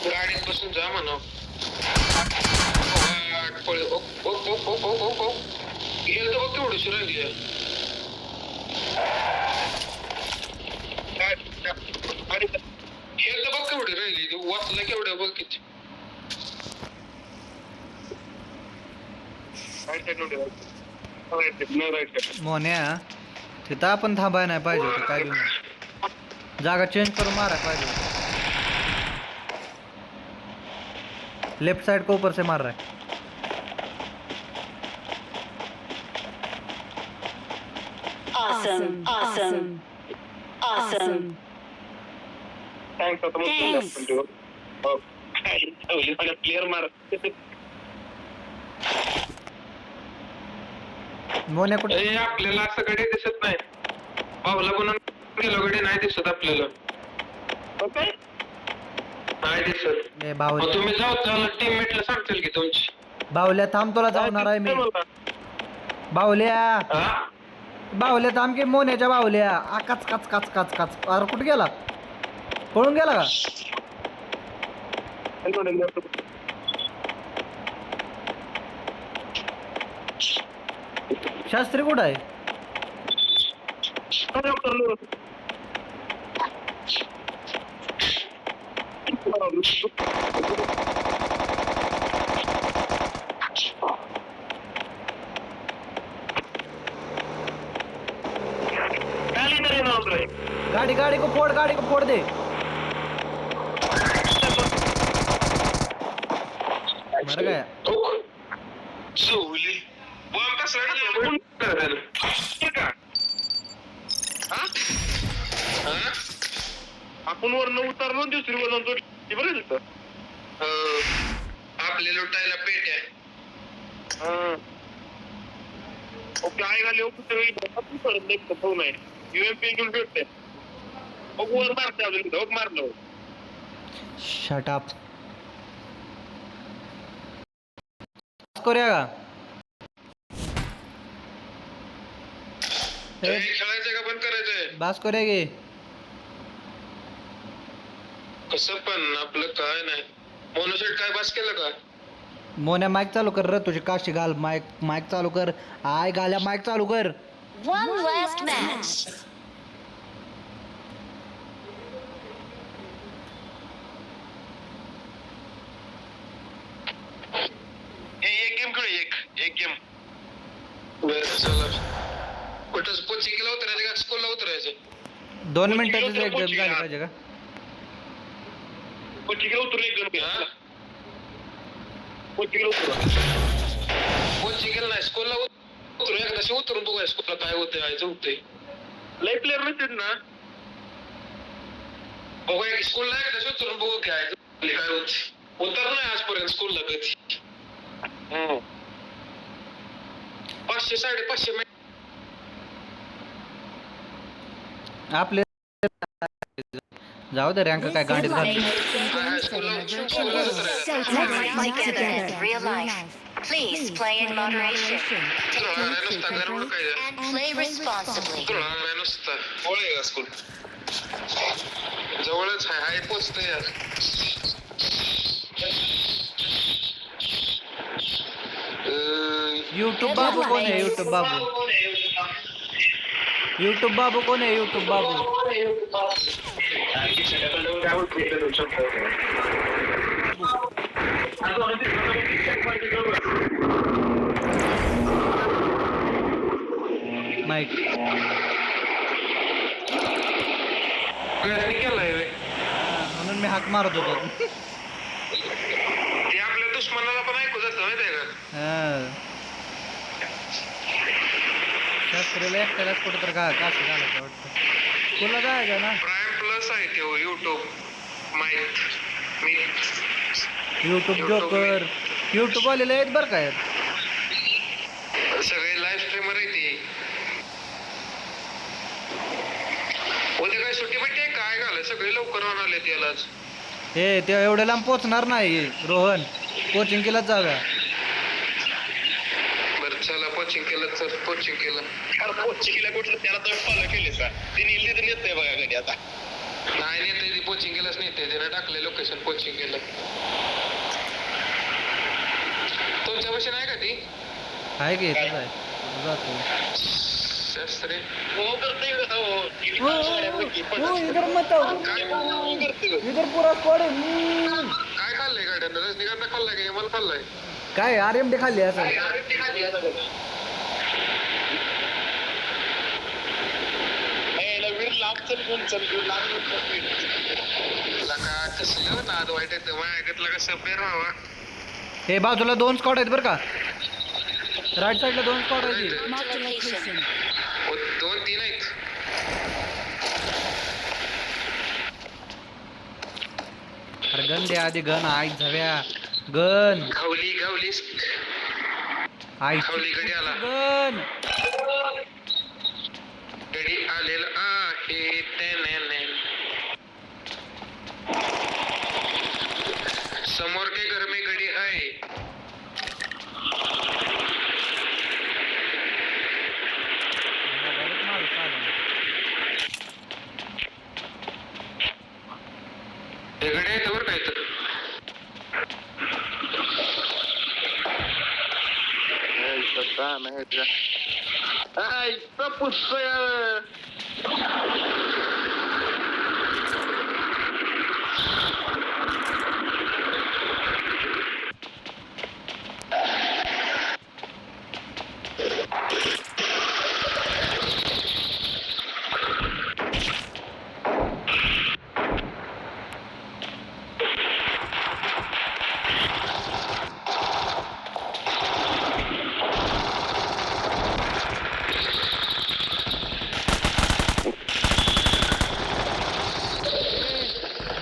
गाडीत बसून जा म्हणा गेलं तर बघ केवढं शिरायली गेलं तर बघ केवढी राहिली वाचलं केवढं बघ किती मोन्या तिथं आपण थांबाय नाही पाहिजे होतं काय बी म्हणा. जागा चेंज करून मारायला पाहिजे होतं लेफ्ट साइड को ऊपर से मार रहा है Awesome. Awesome. Awesome. प्लेअर मार मोन्या कुठे आपल्याला असं गडी दिसत नाही पावला बनून गेलो गडी नाही दिसत आपल्याला नाही दिसत ए बावल्या तुम्ही जाऊ टीममेटला सांगतील की तुमची बावल्या थांब तुला जाऊणार आहे मी बावल्या बावल्या थांब की मोन्याच्या बावल्या काच काच काच काच काच अरे कुठे गेला पळून गेला का शास्त्री कुठं आहे गाड़ी को फोड़ दे मर गया सोली बॉम्ब कसला आपण वरनं उतरलो दुसरी वरून बरं आपले लुटायला पेट्या ओके आहे घाली फोन आहे यूएमपी घेऊन भेटते वर मारते अजून धोक मारलो शट अप करूया का खेळायचं का बंद करायचंय बास करूया की कसं पण आपलं काय नाही मोनोसेट काय बास केलं का मोन्या माईक चालू कर रे तुझी काशी घाल माईक चालू कर आय घाल्या माईक चालू कर One last match. कुठं कोचिंगला उतरायचं का स्कूलला उतरायचं? 2 मिनिटाची एक गप झाली पाहिजे का? कोचिंगला उतरून एक गण हा? कोचिंगला उतरून कोचिंगला नाही स्कूलला उतरू एकदाशी उतरून बघूया स्कूलला काय होतंय आयचं होतंय. लय प्लेअर नसतात ना. बघूया की स्कूलला एकदाशी उतरून बघू काय काय होत. उतर नाही आजपर्यंत स्कूलला कधी. 500 550 आपले जाऊ दे रँक काय गाडीत घाल. Let's fight together in real life. Please play in moderation. And play responsibly. नुसतं जवळ आहे का स्कूल? जवळच आहे हाय पोचतंय यार. यूट्यूब बाबू कोण आहे? यूट्यूब बाबू कोण आहे? यूट्यूब बाबू माईक केलाय व्हय. म्हणून मी हाक मारत होतो. ते आपल्या दुश्मनाला पण ऐकू जातं माहितीये का? शास्त्रीला एकट्यालाच कुठं तर का काशी घालायचं वाटतं. स्कूलला जायचं ना. प्राईम प्लस आहे ते युट्यूब माहित मी यूट्यूब जोकर यूट्यूब वालेले आहेत बरं काय. सगळे लाईव्ह स्ट्रीमर आहे ते. उद्या काय सुट्टी भेटते काय घालाय सगळे लवकर आले त्यालाच. हे ते एवढ्या लांब पोचणार नाही रोहन. कोचिंग केलंच जाऊया. बरं चला कोचिंग केलं तर कोचिंग केलं. कोचिंगला कुठलं त्याला तुम्ही फॉलो केले का? तिने इल्ली नेतोय बघा घरी आता. नाही नेते ती कोचिंग केलंच नेते त्याने टाकले लोकेशन कोचिंग केलं. तुमच्या पाशी नाही का ती? आहे की येतच आहे जातो. शास्त्री हो करते इधर मत इधर पुरा स्क्वॉड आहे. काय खाल्लंय गाड्यानं? रजनीकांत खाल्लाय का मला खाल्लाय? काय RMD खाल्ली असं? वीर लांब चल घेऊन चल घेऊन लका कसलं नाद वाईट आहे माझ्याकडलं कसं पेर व्हावा. हे बाजूला 2 स्क्वॉड आहेत बरं का. राईट साईडला 2 स्क्वॉड आहेत. Marked a location. 2-3 आहेत. अरे गन द्या आधी गन. आई झव्या गन. गावली आई खावली गडी आला. गन. गडी आलेला आहे त्याने. समोर के घर में गडी आहे. हे गडी आहे तर काय तर.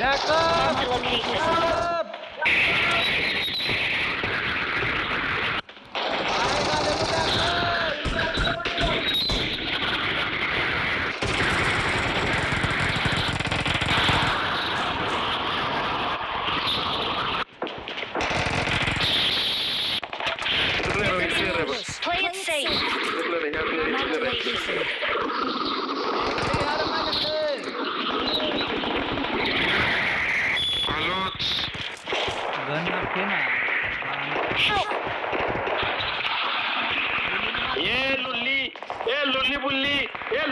Back up! Play it safe. Marked a location. आलोच. गन नसते ना.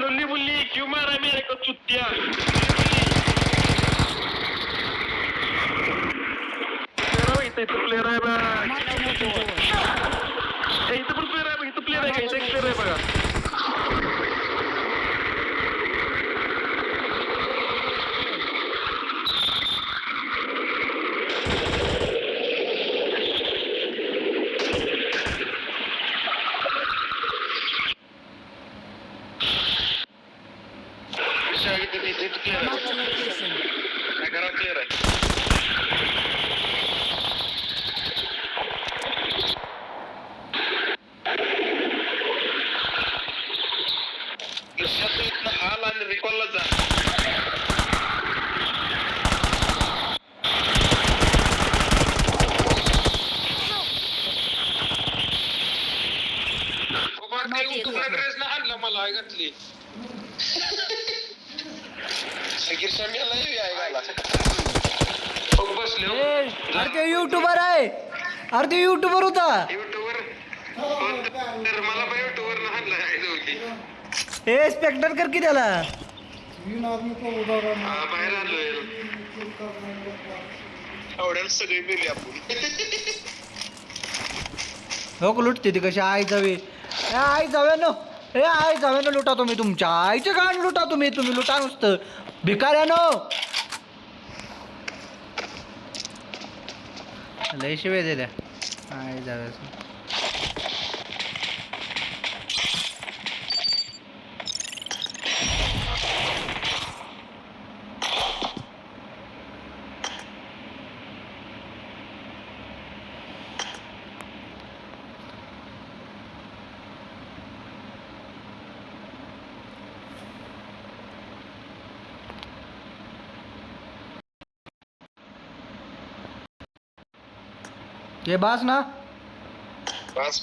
लुल्ली बुल्ली क्यों मारा मेरे को चुतिया? इथं प्लेअर आहे बघा. इथं पण प्लेअर आहे. इथं प्लेअर आहे का? इथं एक प्लेअर आहे बघा. रिक्षा इथे क्लिअर Marked a आहे location. काय करा क्लिअर आहे रिक्षातून इथनं हाल आणि रिकॉलला जा ड्रेस ना आणला मला घातली गिरशा मी बसले हो. अरे ते युट्यूबर आहे, अरे ते युट्यूबर होता. युट्यूबवर तर मला पण युट्यूबवर न आणला आहे दोघी ए स्पेक्टर कर की त्याला. 3 आदमी को उदाहरण हा बाहेर आलोय एवढ्याला सगळी मिळली आपण हो लुटते ती कशी आई जावे. आई जावे नो, ए आई जावे नो, लुटा तुम्ही तुमच्या आईचे गाण लुटा तुम्ही लुटा नुसतं भिकाऱ्यानो. लय शिवाय दिल्या आई जावे. ये बास ना. बस